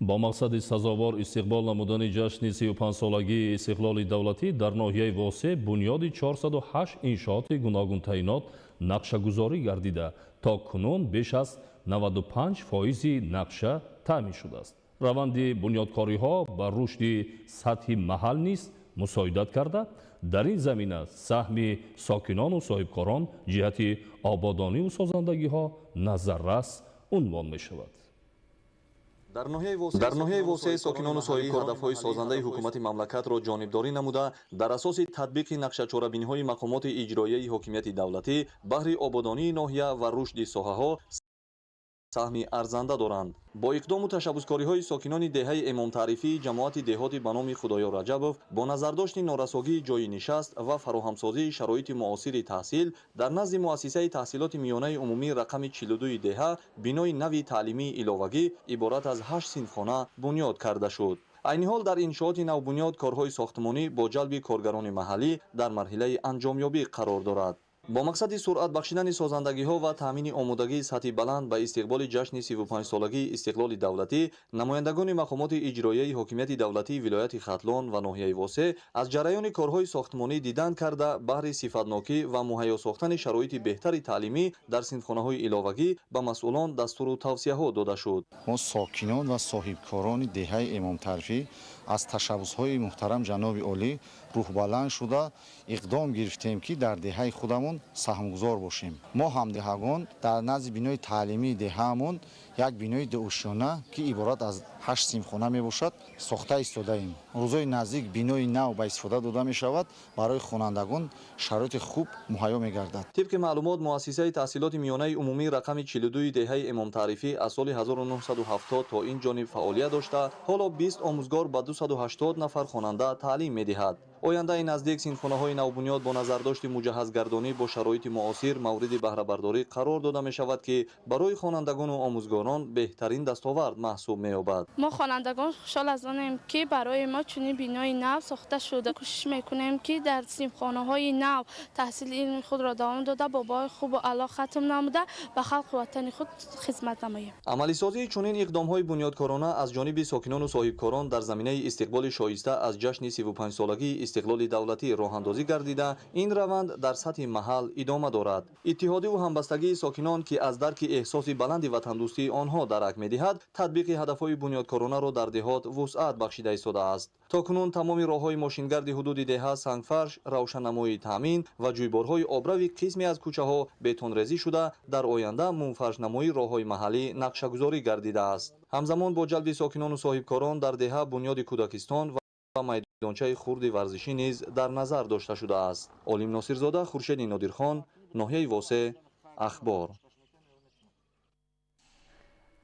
با مقصد سزاوار استقبال نمودن جشن 35 سالگی استقلال دولتی در ناحیه واسع بنیاد 408 انشاءات گوناگون تعیینات نقشه‌گذاری گردیده تا کنون بیش از 95% نقشه تامین شده است. روند بنیادکاری‌ها با رشد سطح محل نیز مساعدت کرده. در این زمینه سهم ساکنان و صاحبکاران جهت آبادانی و سازندگی‌ها نظررس عنوان می‌شود. در ناحیه واسع ساکنان و صاحبکار هدف‌های سازنده حکومت مملکت را جانبداری نموده در اساس تطبیق نقشه چاره‌بینی‌های مقامات اجرایی حاکمیت دولتی بهر آبادانی ناحیه و رشد ساحه‌ها سهمی ارزنده دارند. با اقدام و تشبثکاری‌های ساکنان دهه امام تعریفی جماعت دهاتی به نام خدایا رجبوف با نظرداشت نارساگی جای نشست و فراهمسازی شرایط معاصر تحصیل در نزد مؤسسه تحصیلات میانه عمومی رقم 42 دهه بنای نوی تعلیمی علاوگی عبارت از 8 صنفخانه بنیاد کرده شد. عین حال در انشاءات نوبنیاد کارهای ساختمانی با جلب کارگران محلی در مرحله انجامیابی قرار دارد. با مقصد سرعت بخشیدن سازندگی‌ها و تامین آمادگی سطح بلند به استقبال جشن 35 سالگی استقلال دولتی، نمایندگان مقامات اجرایی حاکمیت دولتی ولایت ختلان و ناحیه واسع از جریان کارهای ساختمانی دیدن کرده بهر صفتناکی و مهیا ساختن شرایط بهتر تعلیمی در صنفخانه‌های علاوگی به مسئولان دستور و توصیه‌ها داده شد. ما ساکنان و صاحبکاران دهه امام تعریفی از تشبث‌های محترم جناب عالی روح‌بلند شده اقدام گرفتیم که در دهه خودمون سهمگذار باشیم. ما همدهگان در نزد بنای تعلیمی دهه‌مون یک بنای دوشانه که عبارت از 8 صنفخانه میباشد ساخته ایستاده ایم. روزهای نزدیک بنای نو به استفاده داده می شود برای خوانندگان شرایط خوب مهیا میگردد. طبق معلومات مؤسسه تحصیلات میانه عمومی رقم 42 دهه امام تعریفی از سال 1970 تا این جانب فعالیت داشته حالا 20 آموزگار به 280 نفر خواننده تعلیم میدهد. ояндаи наздик синфхонаҳои навбунёд бо назардошти муҷаҳҳазгардонӣ бо шароити муосир мавриди баҳрабардорӣ қарор дода мешавад ки барои хонандагону омӯзгорон беҳтарин дастовард маҳсуб меёбад. мо хонандагон хушҳол аз онем ки барои мо чунин бинои нав сохта шуда. кӯшиш мекунем ки дар синфхонаҳои нав таҳсили илми худро давом дода бо бои хубу аъло хатм намуда ба халқи ватани худ хизмат намоем. амалисозии чунин иқдомҳои бунёдкорона аз ҷониби сокинону соҳибкорон дар заминаи истиқболи шоиста аз ҷашни 35-солагии истиқлоли давлатӣ роҳандозӣ гардида, ин раванд дар сатҳи маҳал идома дорад. иттиҳодиву ҳамбастагии сокинон ки аз дарки эҳсоси баланди ватандӯстии онҳо дарак медиҳад, татбиқи ҳадафҳои бунёдкоронаро дар деҳот вусъат бахшида истодааст. токунун тамоми роҳҳои мошингарди ҳудуди деҳа сангфарш, равшаннамои таъмин ва ҷӯйборҳои обрави қисме аз кӯчаҳо бетонрезӣ шуда, дар оянда мунфаршнамои роҳҳои маҳаллӣ нақшагузорӣ гардидааст. ҳамзамон бо ҷалби сокинону соҳибкорон дар деҳа бунёди кӯдакистон ва майдончаи хурди варзишӣ низ дар назар дошта шудааст. олим носирзода, хуршеди нодирхон, ноҳияи восе, ахбор.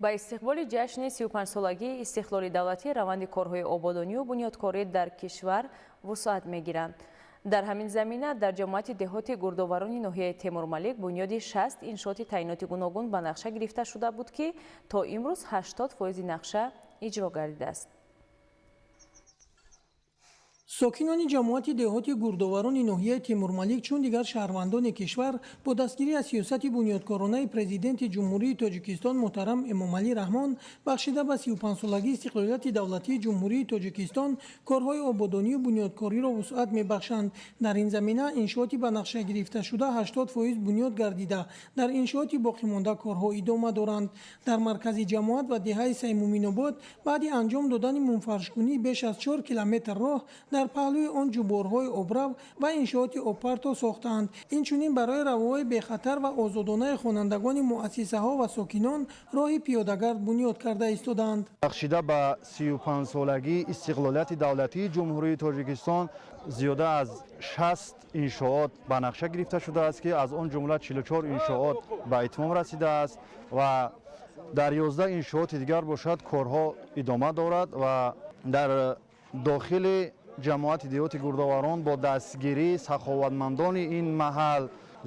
ба истиқболи ҷашни 35-солагии истиқлоли давлатӣ раванди корҳои ободонию бунёдкорӣ дар кишвар вусъат мегиранд. дар ҳамин замина дар ҷамоати деҳоти гурдоварони ноҳияи Темурмалик бунёди 60 иншооти таъиноти гуногун ба нақша гирифта шуда буд ки то имрӯз 80% нақша иҷро гардидааст. сокинони ҷамоати деҳоти гурдоварони ноҳияи Темурмалик чун дигар шаҳрвандони кишвар бо дастгирӣ аз сиёсати бунёдкоронаи президенти ҷумҳурии Тоҷикистон муҳтарам Эмомалӣ Раҳмон бахшида ба 35-солагии истиқлолияти давлатии ҷумҳурии Тоҷикистон корҳои ободонию бунёдкориро вусъат мебахшанд. дар ин замина иншооти ба нақша гирифташуда 80% бунёд гардида, дар иншооти боқимонда корҳо идома доранд. дар маркази ҷамоат ва деҳаи Саймуминобод баъди анҷом додани мунфаршкунии беш аз 4 километр роҳ дар паҳлӯи он ҷӯборҳои обрав ва иншооти обпарто сохтаанд. инчунин барои равои бехатар ва озодонаи хонандагони муассисаҳо ва сокинон роҳи пиёдагард бунёд карда истодаанд. бахшида ба 35-солагии истиқлолияти давлатии ҷумҳурии Тоҷикистон зиёда аз 60 иншоот ба нақша гирифта шудааст ки аз он ҷумла 44 иншоот ба итмом расидааст ва дар 11 иншооти дигар бошад корҳо идома дорад ва дар дохили ҷамоати деҳоти гурдоварон бо дастгирии саховатмандони ин маҳал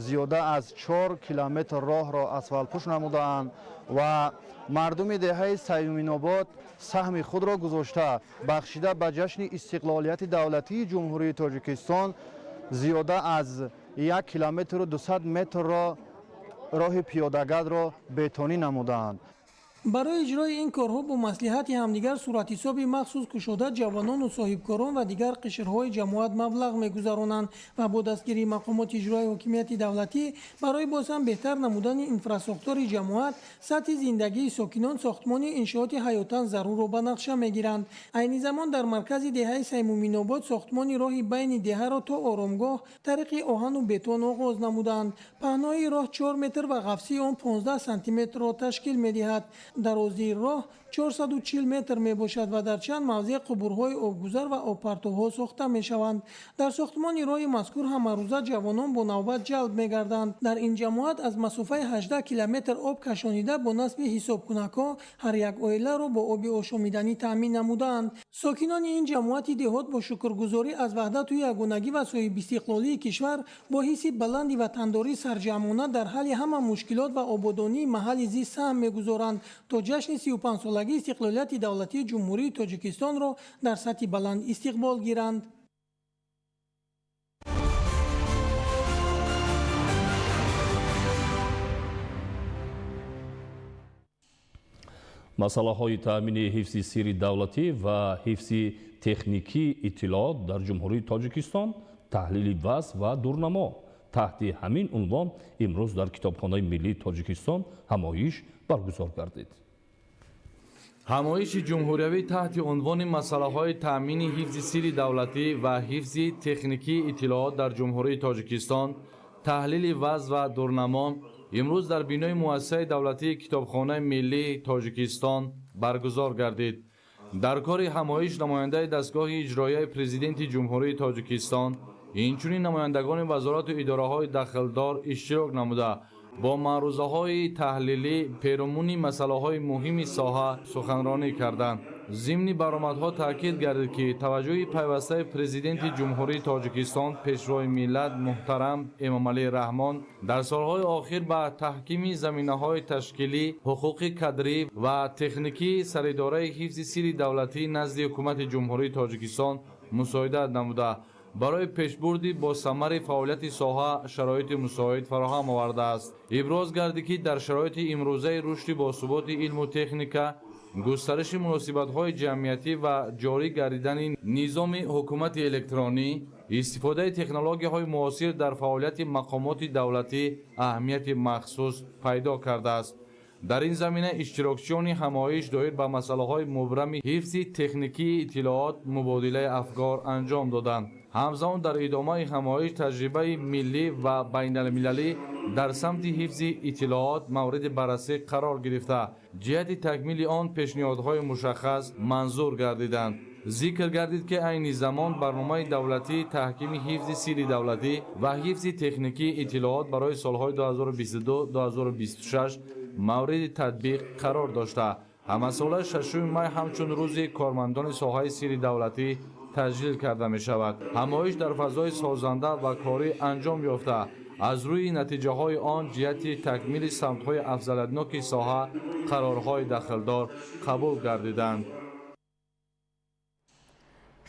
зиёда аз 4 километр роҳро асфалтпӯш намудаанд ва мардуми деҳаи Саймуминобод саҳми худро гузошта бахшида ба ҷашни истиқлолияти давлатии ҷумҳурии Тоҷикистон зиёда аз 1 километру 200 метрро роҳи пиёдагардро бетонӣ намудаанд. барои иҷрои ин корҳо бо маслиҳати ҳамдигар суратҳисоби махсус кушода ҷавонону соҳибкорон ва дигар қишрҳои ҷамоат маблағ мегузаронанд ва бо дастгирии мақомоти иҷрои ҳокимияти давлатӣ барои боз ҳам беҳтар намудани инфраструктураи ҷамоат сатҳи зиндагии сокинон сохтмони иншооти ҳаётан зарурро ба нақша мегиранд. айни замон дар маркази деҳаи Саймуминобод сохтмони роҳи байни деҳаро то оромгоҳ тариқи оҳану бетон оғоз намуданд. паҳнои роҳ 4 метр ва ғафсии он 15 сантиметрро ташкил медиҳад. дарозии роҳ 440 метр мебошад ва дар чанд мавзеъ қубурҳои обгузар ва обпартовҳо сохта мешаванд. дар сохтмони роҳи мазкур ҳамарӯза ҷавонон бо навбат ҷалб мегарданд. дар ин ҷамоат аз масофаи 18 километр об кашонида бо насби ҳисобкунакҳо ҳар як оиларо бо оби ошомиданӣ таъмин намуданд. сокинони ин ҷамоати деҳот бо шукргузорӣ аз ваҳдату ягонагӣ ва соҳибистиқлолии кишвар бо ҳисси баланди ватандорӣ сарҷамона дар ҳалли ҳама мушкилот ва ободонии маҳалли зист саҳм мегузоранд то ҷашни 35-солагии истиқлолияти давлатии ҷумҳурии Тоҷикистонро дар сатҳи баланд истиқбол гиранд. масъалаҳои таъмини ҳифзи сирри давлатӣ ва ҳифзи техникии иттилоот дар ҷумҳурии Тоҷикистон, таҳлили вазъ ва дурнамо. таҳти ҳамин унвон имрӯз дар Китобхонаи Миллии Тоҷикистон ҳамоиш баргузор гардид. ҳамоиши ҷумҳуриявӣ таҳти унвони масъалаҳои таъмини ҳифзи сирри давлатӣ ва ҳифзи техникии иттилоот дар ҷумҳурии Тоҷикистон, таҳлили вазъ ва дурнамо имрӯз дар бинои муассисаи давлатии Китобхонаи Миллии Тоҷикистон баргузор гардид. дар кори ҳамоиш намояндаи дастгоҳи иҷроияи президенти ҷумҳурии Тоҷикистон, инчунин намояндагони вазорату идораҳои дахлдор иштирок намуда با معروضه‌های تحلیلی پیرامون مسائل مهم ساحه سخنرانی کردند. ضمن برآمدها تاکید گردید که توجه پیوسته پرزیدنت جمهوری تاجیکستان پیشروی ملت محترم امامعلی رحمان در سالهای اخیر به تحکیم زمینه‌های تشکیلی، حقوق کادری و تکنیکی سراداره حفظ سری دولتی نزد حکومت جمهوری تاجیکستان مساعدت نموده برای پیشبردی با ثمر فعالیت ساحه شرایط مساعد فراهم آورده است. ابراز گردید که در شرایط امروزه رشد باثبات علم و تکنیک، گسترش مناسبت‌های جمعیتی و جاری گردیدن نظام حکومت الکترونی، استفاده تکنولوژی‌های معاصر در فعالیت مقامات دولتی اهمیت مخصوص پیدا کرده است. در این زمینه اشتراکچیان همایش دایر به مسائل مبرم حفظ تکنیکی اطلاعات مبادله افکار انجام دادند. همزمان در ادامه همایش تجربه ملی و بین المللی در سمت حفظ اطلاعات مورد بررسی قرار گرفته جهت تکمیل آن پیشنهادهای مشخص منظور گردیدند. ذکر گردید که عین زمان برنامه دولتی تحکیم حفظ سری دولتی و حفظ تکنیکی اطلاعات برای سالهای 2022-2026 مورد تطبیق قرار داشته. همساله 6 می همچون روز کارمندان ساحه سری دولتی تسجیل کرده می شود. همایش در فضای سازنده و کاری انجام یافته. از روی نتیجه های آن جهت تکمیل سمت های افضلیتناک ساحه قرارهای دخلدار قبول گردیدند.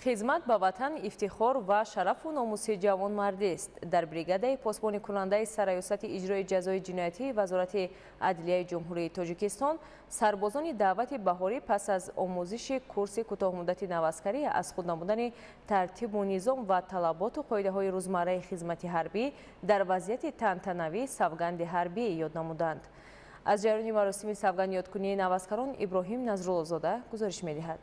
خدمت به وطن افتخار و شرف و ناموس جوانمردی است. در بریگاده پاسبانی کننده سرایست اجرای جزای جنایتی وزارت عدلیه جمهوری تاجیکستان سربازان دعوت بهاری پس از آموزش کورس کوتاه مدت نواسکری از خود نمودن ترتیب و نظام و طلبات و قاعده های روزمره خدمت حربی در وضعیت تنتنوی سوگند حربی یاد نمودند. از جریان مراسم سوگند یادکنی نواسکران ابراهیم نظرالله‌زاده گزارش می‌دهد.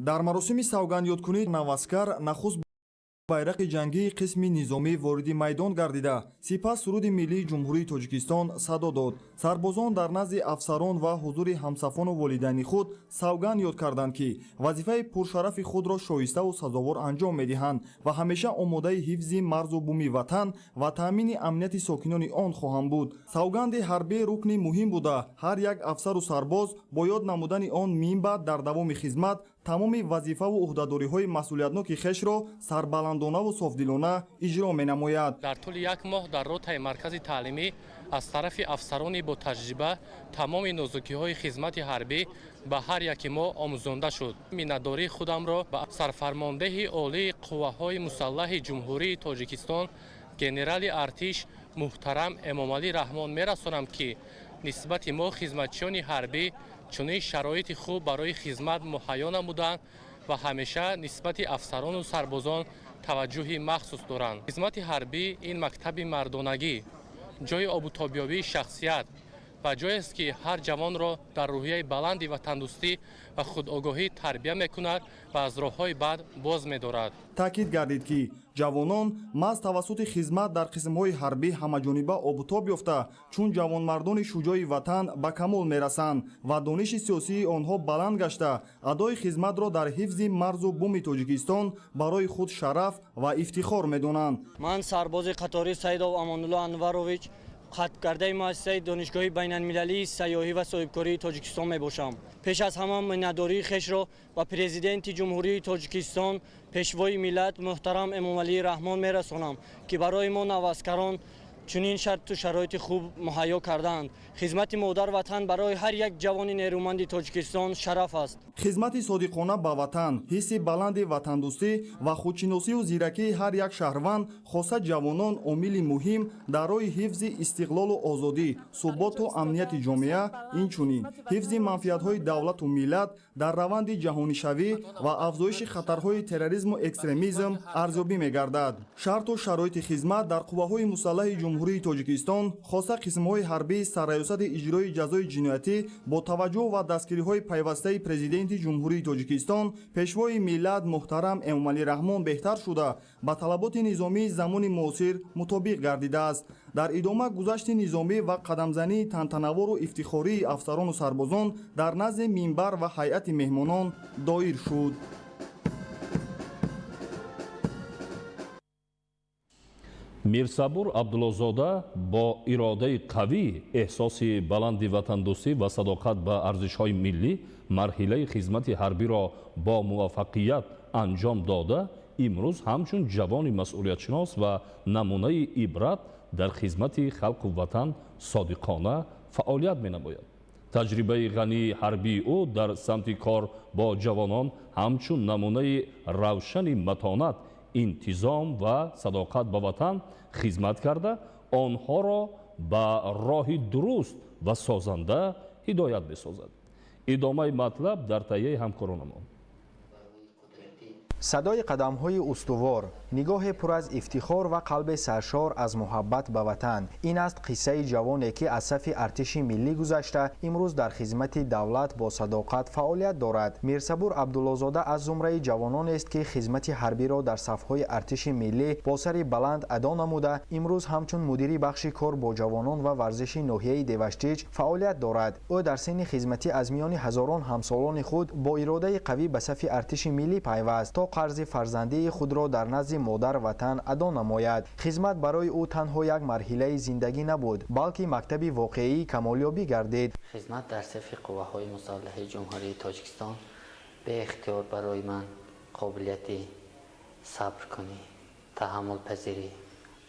дар маросими савгандёдкунии наваскар нахуст байрақи ҷангии қисми низомӣ вориди майдон гардида сипас суруди миллии ҷумҳурии тоҷикистон садо дод. сарбозон дар назди афсарон ва ҳузури ҳамсафону волидайни худ савганд ёд карданд ки вазифаи пуршарафи худро шоиставу сазовор анҷом медиҳанд ва ҳамеша омодаи ҳифзи марзу буми ватан ва таъмини амнияти сокинони он хоҳанд буд. савганди ҳарбӣ рукни муҳим буда ҳар як афсару сарбоз бо ёд намудани он мин баъд дар давоми хизмат тамоми вазифаву уҳдадориҳои масъулиятноки хешро сарбаландонаву софдилона иҷро менамояд. дар тӯли як моҳ дар ротаи маркази таълимӣ аз тарафи афсарони бо таҷриба тамоми нозукиҳои хизмати ҳарбӣ ба ҳар яки мо омӯзонда шуд. миннатдории худамро ба сарфармондеҳи олии қувваҳои мусаллаҳи ҷумҳурии тоҷикистон генерали артиш муҳтарам эмомалӣ раҳмон мерасонам ки нисбати мо хизматчиёни ҳарбӣ чунин шароити хуб барои хизмат муҳайё намуданд ва ҳамеша нисбати афсарону сарбозон таваҷҷӯҳи махсус доранд. хизмати ҳарбӣ ин мактаби мардонагӣ, ҷои обутобёбии шахсият ва ҷоест ки ҳар ҷавонро дар рӯҳияи баланди ватандӯстӣ ва худогоҳӣ тарбия мекунад ва аз роҳҳои бад боз медорад. таъкид гардид ки ҷавонон маҳз тавассути хизмат дар қисмҳои ҳарбӣ ҳамаҷониба обутоб ёфта чун ҷавонмардони шуҷои ватан ба камол мерасанд ва дониши сиёсии онҳо баланд гашта адои хизматро дар ҳифзи марзу буми тоҷикистон барои худ шараф ва ифтихор медонанд. ман сарбози қатори Саидов Амонулло Анварович хатмкардаи муассисаи донишгоҳи байналмилалии сайёҳӣ ва соҳибкории Тоҷикистон мебошам. пеш аз ҳама миннатдории хешро ба президенти ҷумҳурии Тоҷикистон, пешвои миллат муҳтарам Эмомалии Раҳмон мерасонам ки барои мо наваскарон чунин шарту шароити хуб муҳайё кардаанд. хизмати модар ватан барои ҳар як ҷавони нерӯманди Тоҷикистон шараф аст. хизмати содиқона ба ватан, ҳисси баланди ватандӯстӣ ва худшиносию зиракии ҳар як шаҳрванд хоса ҷавонон омили муҳим дар роҳи ҳифзи истиқлолу озодӣ, суботу амнияти ҷомеа, инчунин ҳифзи манфиатҳои давлату миллат дар раванди ҷаҳонишавӣ ва афзоиши хатарҳои терроризму экстремизм арзёбӣ мегардад. шарту шароити хизмат дар қувваҳои мусаллаҳи ҷумҳурии ҷумҳурии тоҷикистон хоса қисмҳои ҳарбии сарраёсати иҷрои ҷазои ҷиноятӣ бо таваҷҷӯҳ ва дастгириҳои пайвастаи президенти ҷумҳурии тоҷикистон пешвои миллат муҳтарам Эмомалӣ Раҳмон беҳтар шуда ба талаботи низомии замони муосир мутобиқ гардидааст. дар идома гузашти низомӣ ва қадамзании тантанавору ифтихории афсарону сарбозон дар назди минбар ва ҳайати меҳмонон доир шуд. мирсабур абдуллозода бо иродаи қавӣ, эҳсоси баланди ватандӯстӣ ва садоқат ба арзишҳои миллӣ марҳилаи хизмати ҳарбиро бо муваффақият анҷом дода, имрӯз ҳамчун ҷавони масъулиятшинос ва намунаи ибрат дар хизмати халқу ватан содиқона фаъолият менамояд. таҷрибаи ғании ҳарбии ӯ дар самти кор бо ҷавонон ҳамчун намунаи равшани матонат, интизом ва садоқат ба ватан хизмат карда, онҳоро ба роҳи дуруст ва созанда ҳидоят месозад. идомаи матлаб дар таҳияи ҳамкоронамон. садои қадамҳои устувор, нигоҳе пур аз ифтихор ва қалбе саршор аз муҳаббат ба ватан. ин аст қиссаи ҷавоне ки аз сафи артиши миллӣ гузашта имрӯз дар хизмати давлат бо садоқат фаъолият дорад. мирсабур абдуллозода аз зумраи ҷавоноneст ки хизмати ҳарбиро дар сафҳои артиши миллӣ бо сари баланд адо намуда, имрӯз ҳамчун мудири бахши кор бо ҷавонон ва варзиши ноҳияи деваштич фаъолият дорад. ӯ дар синни хизматӣ аз миёни ҳазорон ҳамсолони худ бо иродаи қавӣ ба сафи артиши миллӣ пайваст то қарзи фарзандии худро дар назди модар ватан адо намояд. хизмат барои ӯ танҳо як марҳилаи зиндагӣ набуд, балки мактаби воқеии камолёбӣ гардид. хизмат дар сафи қувваҳои мусаллаҳаи ҷумҳурии тоҷикистон беихтиёр барои ман қобилияти сабркунӣ, таҳаммулпазирӣ,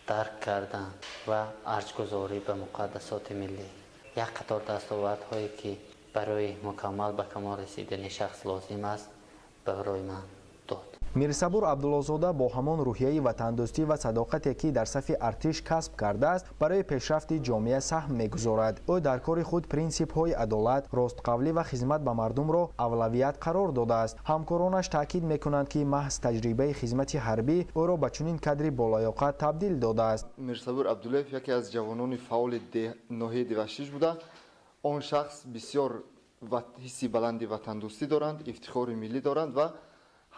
дарк кардан ва арҷгузорӣ ба муқаддасоти миллӣ, як қатор дастовардҳое ки барои мукаммал ба камол расидани шахс лозим аст барои ман дод. мирсабур абдуллозода бо ҳамон рӯҳияи ватандӯстӣ ва садоқате ки дар сафи артиш касб кардааст, барои пешрафти ҷомеа саҳм мегузорад. ӯ дар кори худ принсипҳои адолат, ростқавлӣ ва хизмат ба мардумро авлавият қарор додааст. ҳамкоронаш таъкид мекунанд ки маҳз таҷрибаи хизмати ҳарбӣ ӯро ба чунин кадри болоёқат табдил додааст. мирсабур абдуллаев яке аз ҷавонони фаъоли ноҳияи деваштич буда, он шахс бисёр ҳисси баланди ватандӯстӣ доранд, ифтихори миллӣ доранд ва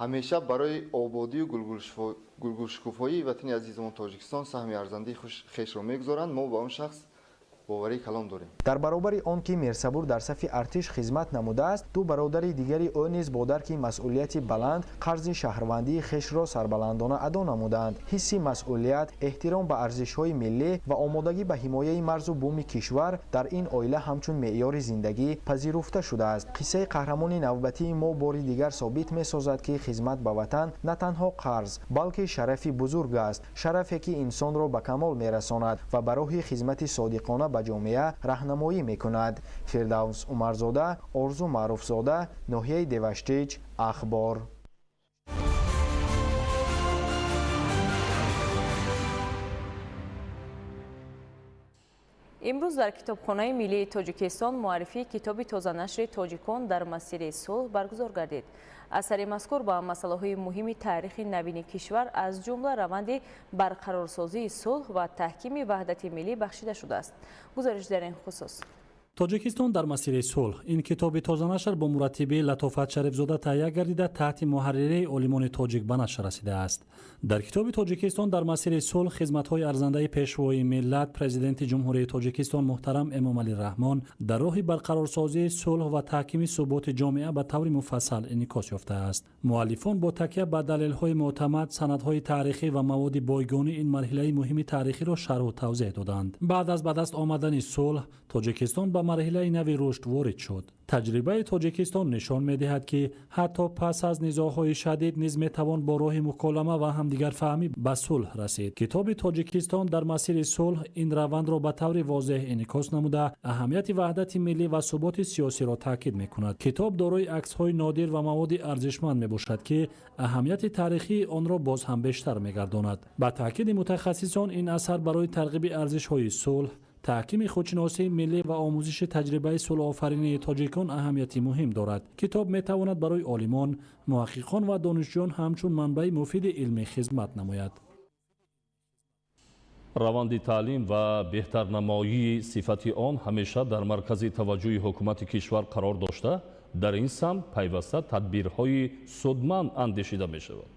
ҳамеша барои ободию гулгулшукуфоии ватани азизамон тоҷикистон саҳми арзандии хешро мегузоранд. мо ба он шахс боварии калон дорем. дар баробари он ки мирсабур дар сафи артиш хизмат намудааст, ду бародари дигари ӯ низ бо дарки масъулияти баланд қарзи шаҳрвандии хешро сарбаландона адо намуданд. ҳисси масъулият, эҳтиром ба арзишҳои миллӣ ва омодагӣ ба ҳимояи марзу буми кишвар дар ин оила ҳамчун меъёри зиндагӣ пазируфта шудааст. қиссаи қаҳрамони навбатии мо бори дигар собит месозад ки хизмат ба ватан на танҳо қарз, балки шарафи бузург аст, шарафе ки инсонро ба камол мерасонад ва ба роҳи хизмати содиқона ба ҷомеа раҳнамоӣ мекунад. фирдавс умарзода, орзу маъруфзода, ноҳияи деваштич, ахбор. имрӯз дар китобхонаи миллии тоҷикистон муаррифии китоби тозанашри тоҷикон дар масири сулҳ баргузор гардид. асари мазкур ба масъалаҳои муҳими таърихи навини кишвар аз ҷумла раванди барқарорсозии сулҳ ва таҳкими ваҳдати миллӣ бахшида шудааст. гузориш дар ин хусус. тоҷикистон дар масири сулҳ. ин китоби тозанашр бо мураттиби латофат шарифзода таҳия гардида таҳти муҳарририи олимони тоҷик ба нашр расидааст. дар китоби тоҷикистон дар масири сулҳ хизматҳои арзандаи пешвои миллат президенти ҷумҳурии тоҷикистон муҳтарам Эмомалӣ Раҳмон дар роҳи барқарорсозии сулҳ ва таҳкими суботи ҷомеа ба таври муфассал инъикос ёфтааст. муаллифон бо такя ба далелҳои муътамад, санадҳои таърихӣ ва маводи бойгонӣ ин марҳилаи муҳими таърихиро шарҳу тавзеҳ доданд. баъд аз ба даст омадани сулҳ, тоҷикистон ба марҳилаи нави рушд ворид шуд. таҷрибаи тоҷикистон нишон медиҳад ки ҳатто пас аз низоъҳои шадид низ метавон бо роҳи муколама ва ҳамдигарфаҳмӣ ба сулҳ расид. китоби тоҷикистон дар масири сулҳ ин равандро ба таври возеҳ инъикос намуда, аҳамияти ваҳдати миллӣ ва суботи сиёсиро таъкид мекунад. китоб дорои аксҳои нодир ва маводи арзишманд мебошад ки аҳамияти таърихии онро боз ҳам бештар мегардонад. ба таъкиди мутахассисон ин асар барои тарғиби арзишҳои сулҳ, таҳкими худшиносии миллӣ ва омӯзиши таҷрибаи сулҳофаринии тоҷикон аҳамияти муҳим дорад. китоб метавонад барои олимон, муҳаққиқон ва донишҷӯён ҳамчун манбаи муфиди илмӣ хизмат намояд. раванди таълим ва беҳтарнамоии сифати он ҳамеша дар маркази таваҷҷӯҳи ҳукумати кишвар қарор дошта, дар ин самт пайваста тадбирҳои судманд андешида мешавад.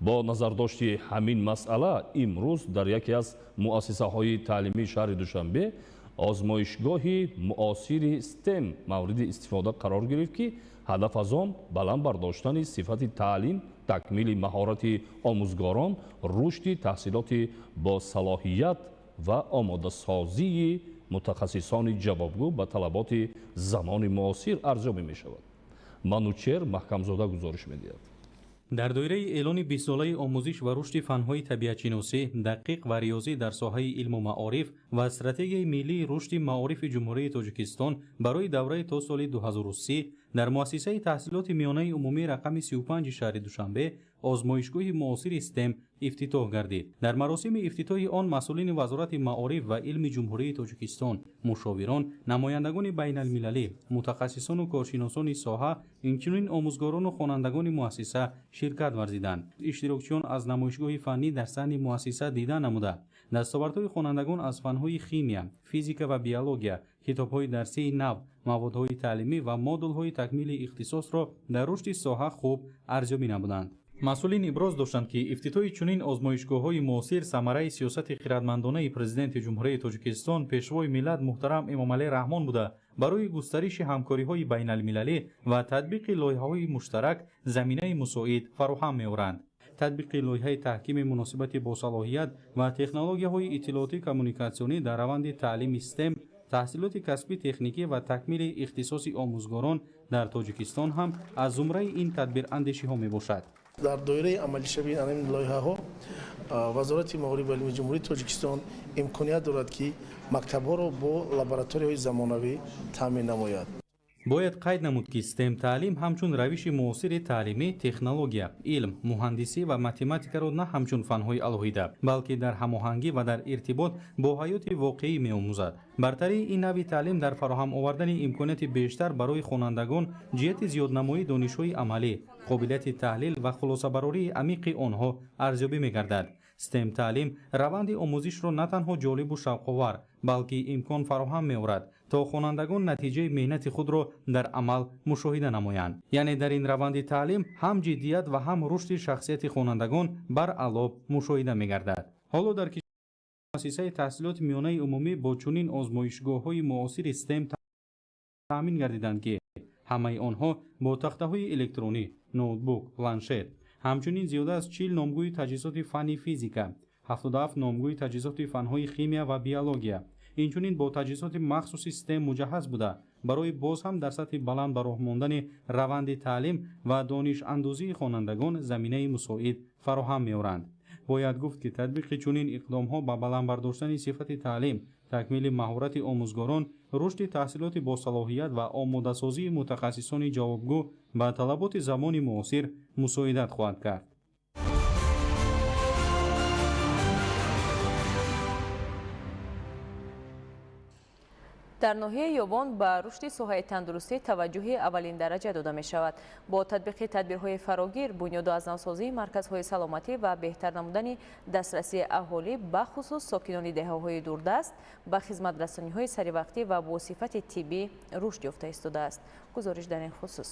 бо назардошти ҳамин масъала имрӯз дар яке аз муассисаҳои таълимии шаҳри душанбе озмоишгоҳи муосири STEM мавриди истифода қарор гирифт, ки ҳадаф аз он баланд бардоштани сифати таълим, такмили маҳорати омӯзгорон, рушди таҳсилоти бо салоҳият ва омодасозии мутахассисони ҷавобгӯ ба талаботи замони муосир арзёбӣ мешавад. Манучер Маҳкамзода гузориш медиҳад. дар доираи эълони 20 солаи омӯзиш ва рушди фанҳои табиатшиносӣ, дақиқ ва риёзӣ дар соҳаи илму маориф ва стратегияи миллии рушди маорифи ҷумҳурии Тоҷикистон барои давраи то соли 2030 дар муассисаи таҳсилоти миёнаи умумии рақами 35 шаҳри Душанбе озмоишгоҳи муосири STEM ифтитоҳ гардид. дар маросими ифтитоҳи он масъулини вазорати маориф ва илми ҷумҳурии Тоҷикистон, мушовирон, намояндагони байналмилалӣ, мутахассисону коршиносони соҳа, инчунин омӯзгорону хонандагони муассиса ширкат варзиданд. иштирокчиён аз намоишгоҳи фаннӣ дар саҳни муассиса дида намуда, дастовардҳои хонандагон аз фанҳои химия, физика ва биология, китобҳои дарсии нав, маводҳои таълимӣ ва модулҳои такмили ихтисосро дар рушди соҳа хуб арзёбӣ намуданд. масъулин иброз доштанд, ки ифтитоҳи чунин озмоишгоҳҳои муосир самараи сиёсати хиратмандонаи президенти ҷумҳурии Тоҷикистон, пешвои миллат муҳтарам Эмомалӣ Раҳмон буда, барои густариши ҳамкориҳои байналмилалӣ ва татбиқи лоиҳаҳои муштарак заминаи мусоид фароҳам меоранд. татбиқи лоиҳаи таҳкими муносибати босалоҳият ва технологияҳои иттилоотӣ коммуникатсионӣ дар раванди таълими STEM, таҳсилоти касбӣ техникӣ ва такмили ихтисоси омӯзгорон дар Тоҷикистон ҳам аз зумраи ин тадбирандешиҳо мебошад. дар доираи амалишавии ин лоиҳаҳо вазорати маориф ва илми ҷумҳурии Тоҷикистон имконият дорад, ки мактабҳоро бо лабораторияҳои замонавӣ таъмин намояд. бояд қайд намуд, ки STEM таълим ҳамчун равиши муосири таълимӣ, технология, илм, муҳандисӣ ва математикаро на ҳамчун фанҳои алоҳида, балки дар ҳамоҳангӣ ва дар иртибот бо ҳаёти воқеӣ меомӯзад. бартарии ин нави таълим дар фароҳам овардани имконияти бештар барои хонандагон ҷиҳати зиёднамоии донишҳои амалӣ, қобилияти таҳлил ва хулосабарории амиқи онҳо арзёбӣ мегардад. STEM таълим раванди омӯзишро на танҳо ҷолибу шавқовар, балки имкон фароҳам меорад, то хонандагон натиҷаи меҳнати худро дар амал мушоҳида намоянд. яъне дар ин раванди таълим ҳам ҷиддият ва ҳам рушди шахсияти хонандагон бар алоб мушоҳида мегардад. ҳоло дар муассисаи таҳсилоти миёнаи умумӣ бо чунин озмоишгоҳҳои муосири STEM таъмин гардиданд, ки ҳамаи онҳо бо тахтаҳои электронӣ, ноутбук, планшет, ҳамчунин зиёда аз 40 номгӯи таҷҳизоти фанни физика, 77 номгӯи таҷҳизоти фанҳои химия ва биология, инчунин бо таҷҳизоти махсуси STEM муҷаҳҳаз буда, барои боз ҳам дар сатҳи баланд ба роҳ мондани раванди таълим ва донишандозии хонандагон заминаи мусоид фароҳам меоранд. бояд гуфт, ки татбиқи чунин иқдомҳо ба баландбардоштани сифати таълим, такмили маҳорати омӯзгорон, рушди таҳсилоти босалоҳият ва омодасозии мутахассисони ҷавобгӯ ба талаботи замони муосир мусоидат хоҳад кард. дар ноҳияи ёбон ба рушди соҳаи тандурустӣ таваҷҷӯҳи аввалин дараҷа дода мешавад. бо татбиқи тадбирҳои фарогир, бунёду аз навсозии марказҳои саломатӣ ва беҳтар намудани дастрасии аҳолӣ, бахусус сокинони деҳаҳои дурдаст, ба хизматрасониҳои саривақтӣ ва бо сифати тиббӣ рушд ёфта истодааст. гузориш дар ин хусус.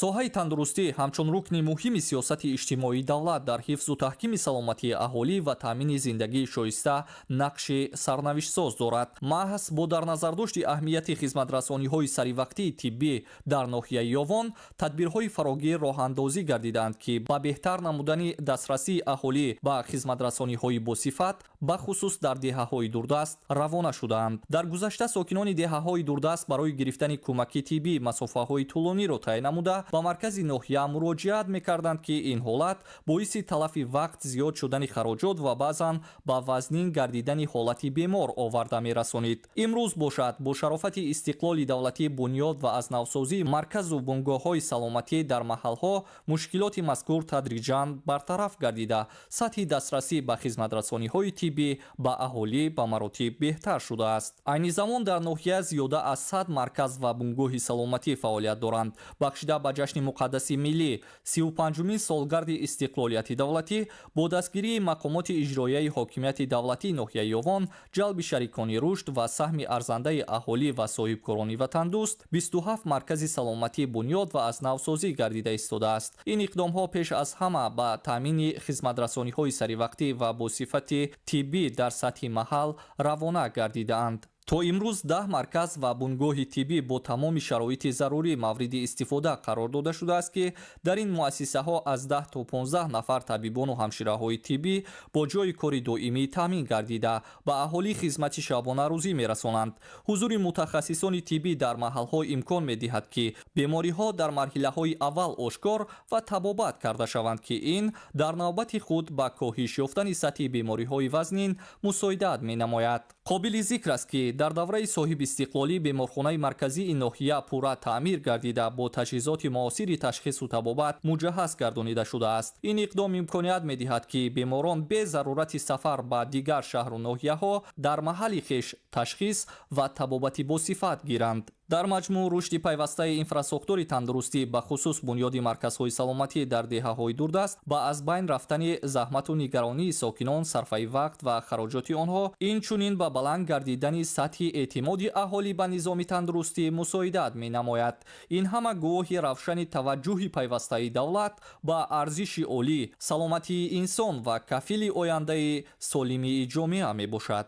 соҳаи тандурустӣ ҳамчун рукни муҳими сиёсати иҷтимоии давлат дар ҳифзу таҳкими саломатии аҳолӣ ва таъмини зиндагии шоиста нақши сарнавиштсоз дорад. маҳз бо дар назардошти аҳамияти хизматрасониҳои саривақтии тиббӣ дар ноҳияи ёвон, тадбирҳои фарогир роҳандозӣ гардиданд, ки ба беҳтар намудани дастрасии аҳолӣ ба хизматрасониҳои босифат, бахусус дар деҳаҳои дурдаст равона шудаанд. дар гузашта сокинони деҳаҳои дурдаст барои гирифтани кӯмаки тиббӣ масофаҳои тӯлониро тай намуда ба маркази ноҳия муроҷиат мекарданд, ки ин ҳолат боиси талафи вақт, зиёд шудани хароҷот ва баъзан ба вазнин гардидани ҳолати бемор оварда мерасонид. имрӯз бошад бо шарофати истиқлоли давлатӣ бунёд ва аз навсозии марказу бунгоҳҳои саломатӣ дар маҳалҳо мушкилоти мазкур тадриҷан бартараф гардида, сатҳи дастрасӣ ба хизматрасониҳои тиббӣ ба аҳолӣ ба маротиб беҳтар шудааст. айни замон дар ноҳия зиёда аз 100 марказ ва бунгоҳи саломатӣ фаъолият доранд, бахшида ба ва ҷашни муқаддаси миллӣ 35-умин солгарди истиқлолияти давлатӣ бо дастгирии мақомоти иҷроияи ҳокимияти давлатии ноҳияи Ёвон, ҷалби шарикони рушд ва саҳми арзандаи аҳолӣ ва соҳибкорони ватандӯст 27 маркази саломатӣ бунёд ва аз навсозӣ гардида истодааст. Ин иқдомҳо пеш аз ҳама ба таъмини хизматрасониҳои саривақтӣ ва бо сифати тиббӣ дар сатҳи маҳал равона гардидаанд. То имрӯз 10 марказ ва бунгоҳи тиббӣ бо тамоми шароити зарурӣ мавриди истифода қарор дода шудааст ки дар ин муассисаҳо аз 10 то 15 нафар табибону ҳамшираҳои тиббӣ бо ҷойи кори доимӣ таъмин гардида ба аҳолӣ хизмати шабонарӯзӣ мерасонанд. ҳузури мутахассисони тиббӣ дар маҳалҳо имкон медиҳад ки бемориҳо дар марҳилаҳои аввал ошкор ва табобат карда шаванд ки ин дар навбати худ ба коҳиш ёфтани сатҳи бемориҳои вазнин мусоидат менамояд. қобили зикр аст ки дар давраи соҳибистиқлолӣ беморхонаи марказии ноҳия пурра таъмир гардида бо таҷҳизоти муосири ташхису табобат муҷаҳҳаз гардонида шудааст. ин иқдом имконият медиҳад ки беморон без зарурати сафар ба дигар шаҳру ноҳияҳо дар маҳалли хеш ташхис ва табобати босифат гиранд. дар маҷмӯъ рушди пайвастаи инфраструктури тандурустӣ ба хусус бунёди марказҳои саломатӣ дар деҳаҳои дурдаст ба аз байн рафтани заҳмату нигаронии сокинон, сарфаи вақт ва хароҷоти онҳо, инчунин ба баланд гардидани сатҳи эътимоди аҳолӣ ба низоми тандурустӣ мусоидат менамояд. ин ҳама гувоҳи равшани таваҷҷӯҳи пайвастаи давлат ба арзиши олӣ, саломатии инсон ва кафили ояндаи солимии ҷомеа мебошад.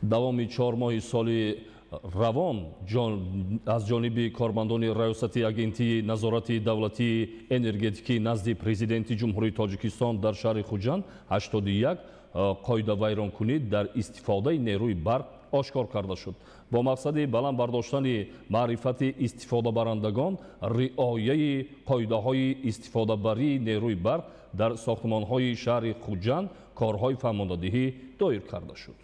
давоми 4 моҳи соли равон аз ҷониби кормандони раёсати агентии назорати давлатии энергетикӣ назди президенти ҷумҳурии Тоҷикистон дар шаҳри Хуҷанд 81 қоидавайронкунӣ дар истифодаи нерӯи барқ ошкор карда шуд. бо мақсади баланд бардоштани маърифати истифодабарандагон, риояи қоидаҳои истифодабарии нерӯи барқ дар сохтмонҳои шаҳри Хуҷанд корҳои фаҳмондадиҳӣ доир карда шуд.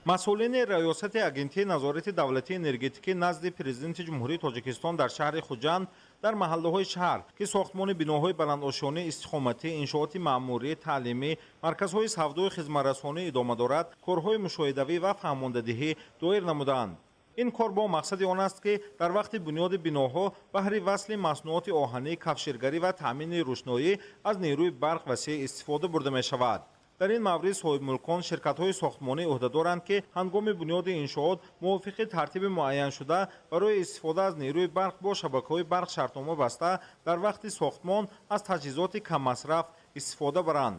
масъулини раёсати агентии назорати давлатии энергетикӣ назди президенти ҷумҳурии Тоҷикистон дар шаҳри Хуҷанд дар маҳаллаҳои шаҳр ки сохтмони биноҳои баландошёни истиқоматӣ, иншоати маъмурӣ, таълимӣ, марказҳои савдои хизматрасонӣ идома дорад, корҳои мушоҳидавӣ ва фаҳмондадиҳӣ доир намуданд. ин кор бо мақсади он аст ки дар вақти бунёди биноҳо баҳри васли маснуоти оҳанӣ, кафширгарӣ ва таъмини рӯшноӣ аз нерӯи барқ васеъ истифода бурда мешавад. дар ин маврид соҳибмулкон ширкатҳои сохтмонӣ ӯҳдадоранд ки ҳангоми бунёди иншоот мувофиқи тартиби муайяншуда барои истифода аз нерӯи барқ бо шабакаҳои барқ шартнома баста дар вақти сохтмон аз таҷҳизоти каммасраф истифода баранд.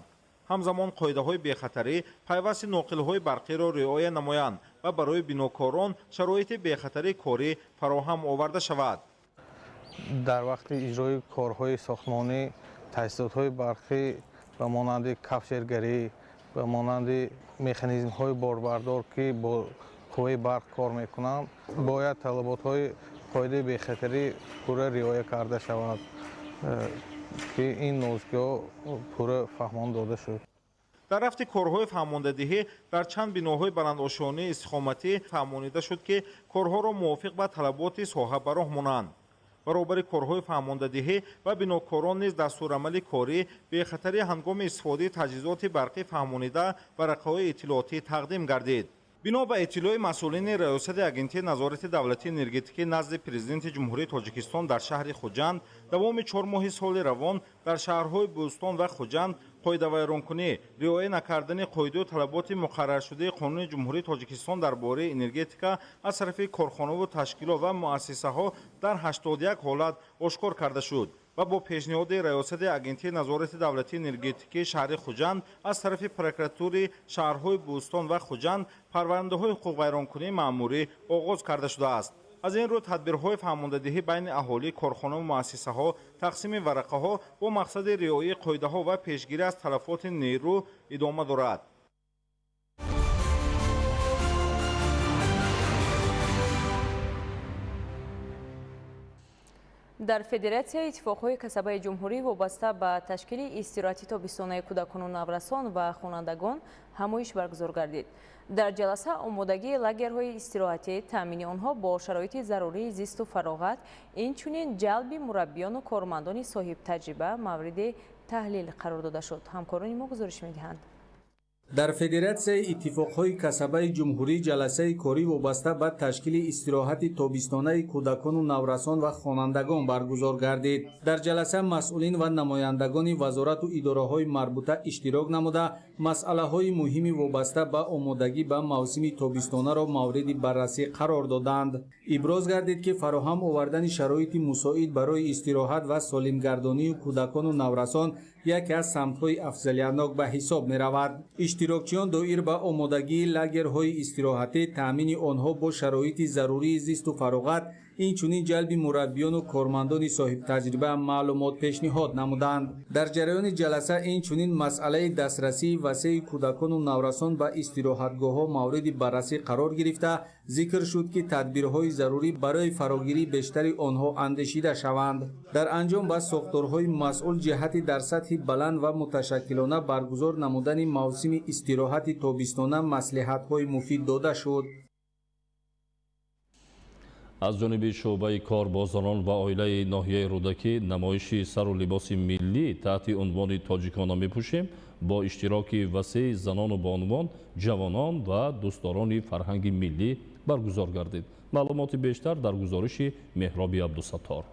ҳамзамон қоидаҳои бехатарӣ, пайвасти ноқилҳои барқирориоя намоянд ва барои бинокорон шароити бехатарии корӣ фароҳам оварда шавад. дар вақти иҷрои корҳои сохтмонӣ таҷҳизотҳои барқӣ ба монанди кафшергарӣ, ба монанди механизмҳои борбардор ки бо қувваи барқ кор мекунанд, бояд талаботҳои қоидаи бехатарӣ пурра риоя карда шавад ки ин нозикиҳо пурра фаҳмон дода шуд. дар рафти корҳои фаҳмондадиҳӣ дар чанд биноҳои баландошёнии истиқоматӣ фаҳмонида шуд ки корҳоро мувофиқ ба талаботи соҳа ба роҳ монанд. баробари корҳои фаҳмондадиҳӣ ва бинокорон низ дастурамали корӣ бехатарӣ ҳангоми истифодаи таҷҳизоти барқӣ фаҳмонида варақаҳои иттилоотӣ тақдим гардид. бино ба иттилои масъулини раёсати агентии назорати давлатии энергетикӣ назди президенти ҷумҳурии Тоҷикистон дар шаҳри Хуҷанд давоми 4 моҳи соли равон дар шаҳрҳои Бӯстон ва Хуҷанд қоидавайронкунӣ, риоя накардани қоидаҳои талаботи муқарраршудаи Қонуни ҷумҳурии Тоҷикистон дар бораи энергетика аз тарафи корхонаву ташкилот ва муассисаҳо дар 81 ҳолат ошкор карда шуд ва бо пешниҳоди раёсати агентии назорати давлатии энергетикии шаҳри Хуҷанд аз тарафи прокуратури шаҳрҳои Бӯстон ва Хуҷанд парвандаҳои ҳуқуқвайронкунии маъмурӣ оғоз карда шудааст. аз ин рӯ тадбирҳои фаҳмондадиҳӣ байни аҳолӣ, корхонаву муассисаҳо, тақсими варақаҳо бо мақсади риояи қоидаҳо ва пешгирӣ аз талафоти нерӯ идома дорад. дар федератсия иттифоқҳои касабаи ҷумҳурӣ вобаста ба ташкили истироҳати тобистонаи кӯдакону наврасон ва хонандагон ҳамоиш баргузор гардид. дар ҷаласа омодагии лагерҳои истироҳатӣ, таъмини онҳо бо шароити зарурии зисту фароғат, инчунин ҷалби мураббиёну кормандони соҳибтаҷриба мавриди таҳлил қарор дода шуд. ҳамкорони мо гузориш медиҳанд. در فدراسیای اتفاقهای کسبه جمهوری جلسه کاری وابسته به تشکیل استراحت تابستانه کودکان و نورسان و خوانندگان برگزار گردید. در جلسه مسئولین و نمایندگان وزارت و اداره‌های مربوطه اشتراک نموده مسئله‌های مهمی وابسته به آمادگی به موسم تابستانه را مورد بررسی قرار دادند. ابراز گردید که فراهم آوردن شرایط مساعد برای استراحت و سالمگردانی کودکان و نورسان یکی از سمت‌های افضلیت‌ناک به حساب می‌رود. اشتراکچیان دایر به آمادگی لاگرهای استراحتی، تأمین آنها با شرایط ضروری زیست و فراغت، اینچنین جلب مربیان و کارمندان صاحب تجربه معلومات پیشنهاد نمودند. در جریان جلسه اینچنین مسئله دسترسی وسیع کودکان و نورسان به استراحتگاه‌ها مورد بررسی قرار گرفته ذکر شد که تدبیرهای ضروری برای فراگیری بیشتر آنها اندیشیده شوند. در انجام به ساختارهای مسئول جهت در سطح بلند و متشکلانه برگزار نمودن موسم استراحت تابستانه مصلحت‌های مفید داده شد. از جانب شعبه کار با زنان و عائله ناحیه رودکی نمایش سر و لباس ملی تحت عنوان تاجیکانه میپوشیم با اشتراک وسیع زنان و بانوان، جوانان و دوستداران فرهنگ ملی برگزار گردید. معلومات بیشتر در گزارش مهراب عبدالستار.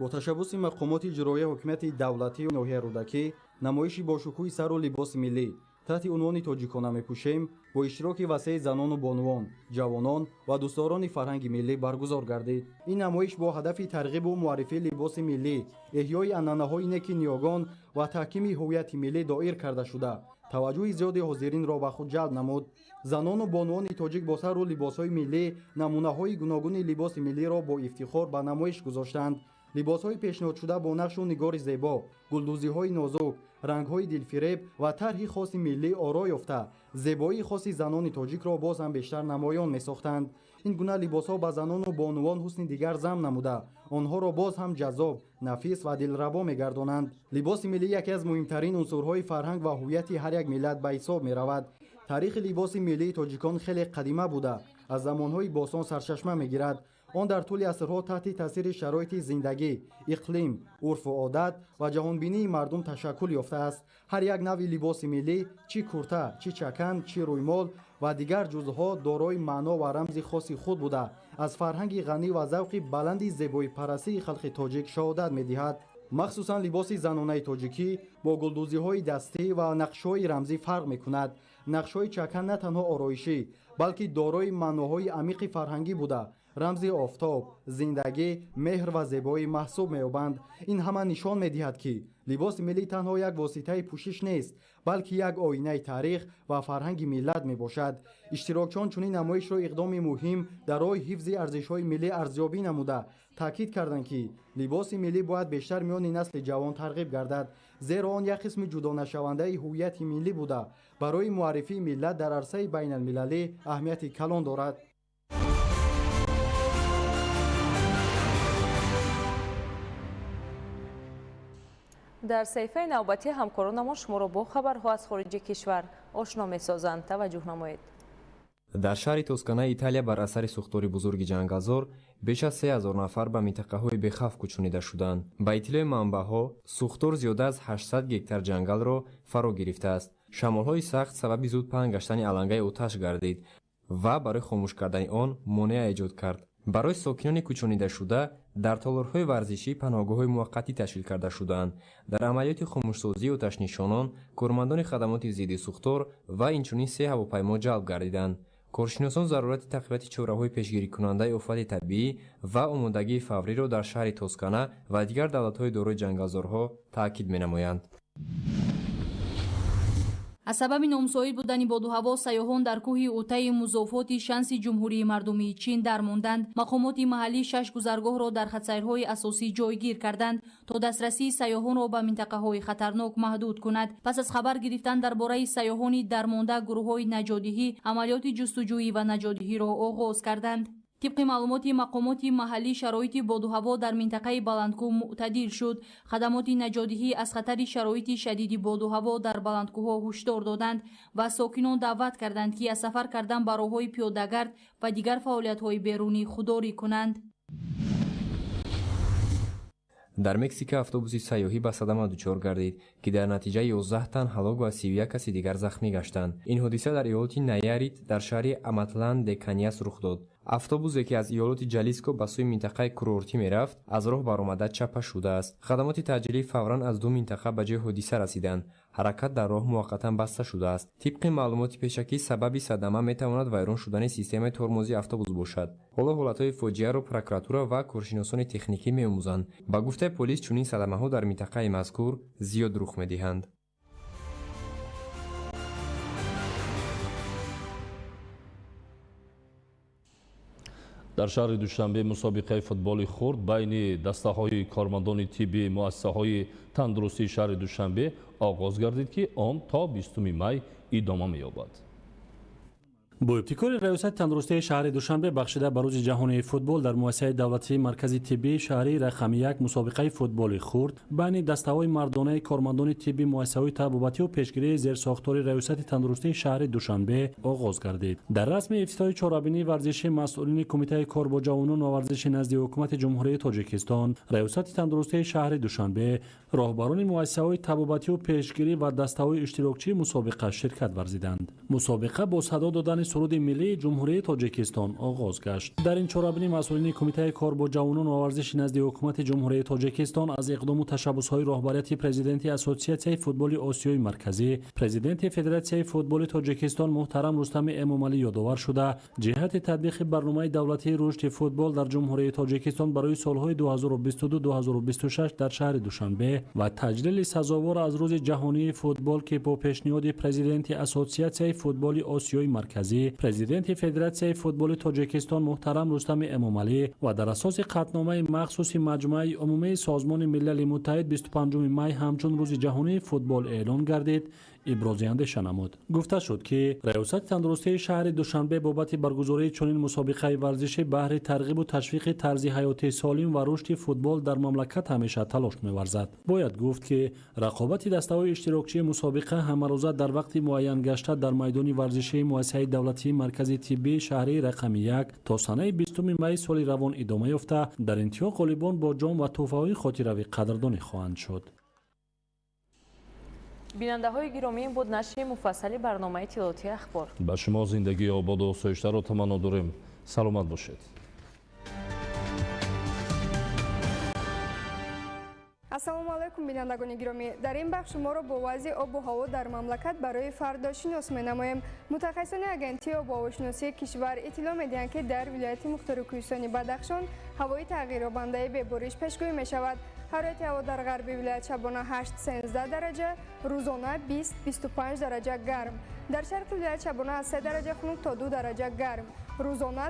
با تشبث مقامات اجرایی حکومت دولتی ناحیه رودکی نمایشی با شکوه سر و لباس ملی تحت عنوان تاجیکانه میپوشیم با اشتراک وسیع زنان و بانوان، جوانان و دوستداران فرهنگ ملی برگزار گردید. این نمایش با هدف ترغیب و معرفی لباس ملی، احیای عنعنه‌های نیک نیاگان و تحکیم هویت ملی دایر کرده شده توجه زیاد حاضرین را به خود جلب نمود. زنان و بانوان تاجیک با سر و لباس‌های ملی نمونه‌های گوناگون لباس ملی را با افتخار به نمایش گذاشتند. لباس‌های پیشنهاد شده با نقش و نگار زیبا، گلدوزی‌های نازک، رنگ‌های دلفریب و طرحی خاص ملی آرا یافته زیبایی خاص زنان تاجیک را باز هم بیشتر نمایان می‌ساختند. این گونه لباس‌ها به زنان و بانوان حسن دیگر ضم نموده آنها را باز هم جذاب، نفیس و دلربا می‌گردانند. لباس ملی یکی از مهمترین عنصرهای فرهنگ و هویت هر یک ملت به حساب می‌رود. تاریخ لباس ملی تاجیکان خیلی قدیمی بوده، از زمان‌های باستان سرچشمه می‌گیرد. آن در طول عصرها تحت تاثیر شرایط زندگی، اقلیم، عرف و عادت و جهانبینی مردم تشکل یافته است. هر یک نوع لباس ملی، چی کرته، چی چکن، چی رویمال و دیگر جزها دارای معنا و رمز خاص خود بوده از فرهنگ غنی و ذوق بلند زیبایی پرستی خلق تاجیک شهادت می‌دهد. مخصوصا لباس زنانه تاجیکی با گلدوزی‌های دستی و نقش‌های رمزی فرق می‌کند. نقش‌های چکن نه تنها آرایشی بلکه دارای معناهای عمیق فرهنگی بوده رمز آفتاب، زندگی، مهر و زیبایی محسوب می‌یابند. این همه نشان می‌دهد که لباس ملی تنها یک واسطه پوشش نیست بلکه یک آینه تاریخ و فرهنگ ملت میباشد. اشتراکچیان چنین نمایش را اقدام مهم در راه حفظ ارزش‌های ملی ارزیابی نموده تاکید کردند که لباس ملی باید بیشتر میان نسل جوان ترغیب گردد زیرا آن یک قسم جدا نشونده هویت ملی بوده برای معرفی ملت در عرصه بین المللی اهمیت کلان دارد. در صحیفه نوبتی همکارانمان شما را با خبرها از خارج کشور آشنا می‌سازند. توجه نمایید. در شهر توسکانه ایتالیا بر اثر سوختاری بزرگ جنگ‌آزار بیش از 3000 نفر به منطقه‌های بخوف کوچانیده شدند. با اطلاع منبع‌ها سوختار زیاده از 800 گکتار جنگل را فرا گرفته است. شمال‌های سخت سبب زود پهن گشتن علنگه آتش گردید و برای خاموش کردن آن مانع ایجاد کرد. برای ساکنان کوچانیده شده در تالارهای ورزشی پناهگاه‌های موقتی تشکیل کرده شدند. در عملیات خاموشسازی آتش‌نشانان کارمندان خدمات ضد سوختار و اینچنین 3 هواپیما جلب گردیدند. کارشناسان ضرورت تقویت چاره‌های پیشگیری کننده آفات طبیعی و آمادگی فوری را در شهر توسکانه و دیگر دولت‌های دارای جنگ‌آزارها تاکید می‌نمایند. از سبب نامساعد بودن باد و هوا سیاحان در کوه اوتای مضافات شانس جمهوری مردمی چین درماندند. مقامات محلی 6 گذرگاه را در خط‌سیرهای اساسی جایگیر کردند تا دسترسی سیاحان را به منطقه‌های خطرناک محدود کند. پس از خبر گرفتن درباره سیاحان درمانده گروه‌های نجات‌دهی عملیات جستجویی و نجات‌دهی را آغاز کردند. طبق معلومات مقامات محلی شرایط باد و هوا در منطقه بلندکوه معتدل شد. خدمات نجات‌دهی از خطر شرایط شدید باد و هوا در بلندکوه‌ها هشدار دادند و ساکنان دعوت کردند که از سفر کردن به راه‌های پیاده‌گرد و دیگر فعالیت‌های بیرونی خودداری کنند. дар мексика автобуси сайёҳӣ ба садама дучор гардид ки дар натиҷа 11 тан ҳалок ва 31 каси дигар захмӣ гаштанд. ин ҳодиса дар иёлоти наярит дар шаҳри аматлан де каньяс рух дод. автобусе ки аз иёлоти ҷалиско ба сӯи минтақаи курортӣ мерафт аз роҳ баромада чапа шудааст. хадамоти таъҷилӣ фавран аз ду минтақа ба ҷои ҳодиса расиданд. ҳаракат дар роҳ муваққатан баста шудааст. тибқи маълумоти пешакӣ сабаби садама метавонад вайрон шудани системаи тормозии автобус бошад. ҳоло ҳолатҳои фоҷиаро прокуратура ва коршиносони техникӣ меомӯзанд. ба гуфтаи полис чунин садамаҳо дар минтақаи мазкур зиёд рух медиҳанд. дар шаҳри душанбе мусобиқаи футболи хурд байни дастаҳои кормандони тиббии муассисаҳои тандурустии шаҳри душанбе оғоз гардид ки он то 20 май идома меёбад. бо ибтикори раёсати тандурустии шаҳри душанбе бахшида ба рӯзи ҷаҳонии футбол дар муассисаи давлатии маркази тиббии шаҳрии рақами 1 мусобиқаи футболи хурд байни дастаҳои мардонаи кормандони тибби муассисаҳои табобатию пешгирии зерсохтори раёсати тандурустии шаҳри душанбе оғоз гардид. дар расми ифтитоҳи чорабинии варзиши масъулини кумитаи кор бо ҷавонон ва варзиши назди ҳукумати ҷумҳурии тоҷикистон, раёсати тандурустии шаҳри душанбе, роҳбарони муассисаҳои табобатию пешгирӣ ва дастаҳои иштирокчии мусобиқа ширкат варзиданд. мусобиқа бо садо додани суруди миллии ҷумҳурии тоҷикистон оғоз гашт. дар ин чорабинӣ масъулини кумитаи кор бо ҷавонон ва варзиши назди ҳукумати ҷумҳурии тоҷикистон аз иқдому tashabbusҳои роҳбарияти президенти ассотсиатсияи футболи осиёи марказӣ, президенти федератсияи футболи тоҷикистон муҳтарам Рустами Эмомалӣ ёдовар шуда, ҷиҳати татбиқи барномаи давлатии рушди футбол дар ҷумҳурии тоҷикистон барои солҳои 2022-2026 дар шаҳри душанбе ва таҷлили сазовор аз рӯзи ҷаҳонии футбол ки бо пешниҳоди президенти ассотсиатсияи футболи осиёи марказӣ, президенти федератсияи футболи тоҷикистон муҳтарам Рустами Эмомалӣ ва дар асоси қатномаи махсуси маҷмӯаи умумии созмони милали муттаҳид 25 май ҳамчун рӯзи ҷаҳонии футбол эълон гардид, ибрози андеша намуд. гуфта шуд ки раёсати тандурустии шаҳри душанбе бобати баргузории чунин мусобиқаи варзишӣ баҳри тарғибу ташвиқи тарзи ҳаёти солим ва рушди футбол дар мамлакат ҳамеша талош меварзад. бояд гуфт ки рақобати дастаҳои иштирокчии мусобиқа ҳамарӯза дар вақти муайян гашта дар майдони варзишии муассисаи давлатии маркази тиббии шаҳрии рақами 1 то санаи 20 майи соли равон идома ёфта, дар интиҳо ғолибон бо ҷом ва тӯҳфаҳои хотиравӣ қадрдонӣ хоҳанд шуд. бинандаҳои гиромӣ ин буд нашри муфассали барномаи тиловати ахбор. ба шумо зиндагии ободу осоиштаро таманно дорем. саломат бошед. ассалому алайкум бинандагони гиромӣ, дар ин бахш шуморо бо вазъи обу ҳаво дар мамлакат барои фардо шинос менамоем. мутахассисони агентии обу ҳавошиносии кишвар иттилоъ медиҳанд ки дар вилояти мухтори кӯҳистони Бадахшон ҳавои тағйирёбандаи бебориш пешгӯӣ мешавад. ҳарорати ҳаво дар ғарби вилоят шабона 8-13 дараҷа, рӯзона 20-25 дараҷа гарм. дар шарқи вилоят шабона аз 3 дараҷа хунук то 2 дараҷа гарм, рӯзона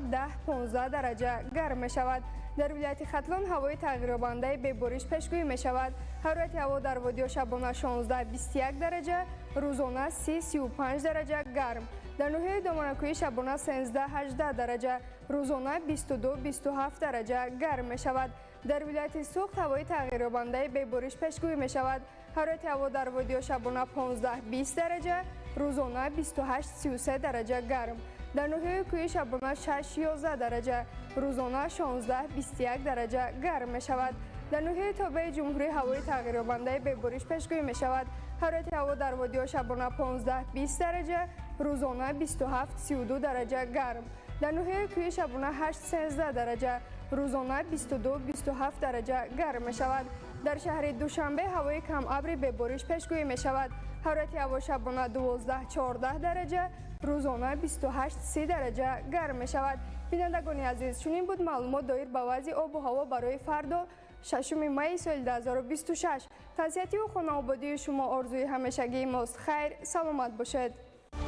10-15 дараҷа гарм мешавад. дар вилояти Хатлон ҳавои тағйирёбандаи бебориш пешгӯӣ мешавад. ҳарорати ҳаво дар водиё шабона 16-21 дараҷа, рӯзона 30-35 дараҷа гарм. дар ноҳияи Доманакӯҳӣ шабона 13-18 дараҷа, рӯзона 22-27 дараҷа гарм мешавад. дар вилояти Суғд ҳавои тағйирёбандаи бебориш пешгӯӣ мешавад. ҳарорати ҳаво дар водиё шабона 15-20 дараҷа, рӯзона 28-33 дараҷа гарм. дар ноҳияи Кӯҳӣ шабона 6-11 дараҷа, рӯзона 16-21 дараҷа гарм мешавад. дар ноҳияи тобаи ҷумҳурӣ ҳавои тағйирёбандаи бебориш пешгӯӣ мешавад. ҳарорати ҳаво дар водиё шабона 15-20 дараҷа, рӯзона 27-32 дараҷа гарм. дар ноҳияи Кӯҳӣ шабона 8-13 дараҷа, рӯзона 22-27 дараҷа гарм мешавад. дар шаҳри Душанбе ҳавои камабри бебориш пешгӯӣ мешавад. ҳарорати ҳаво шабона 12-14 дараҷа, рӯзона 28-30 дараҷа гарм мешавад. бинандагони азиз, чунин буд маълумот доир ба вазъи обу ҳаво барои фардо 6 майи соли 2026. тавсиятиву хонаободии шумо орзуи ҳамешагии мост. хайр, саломат бошед.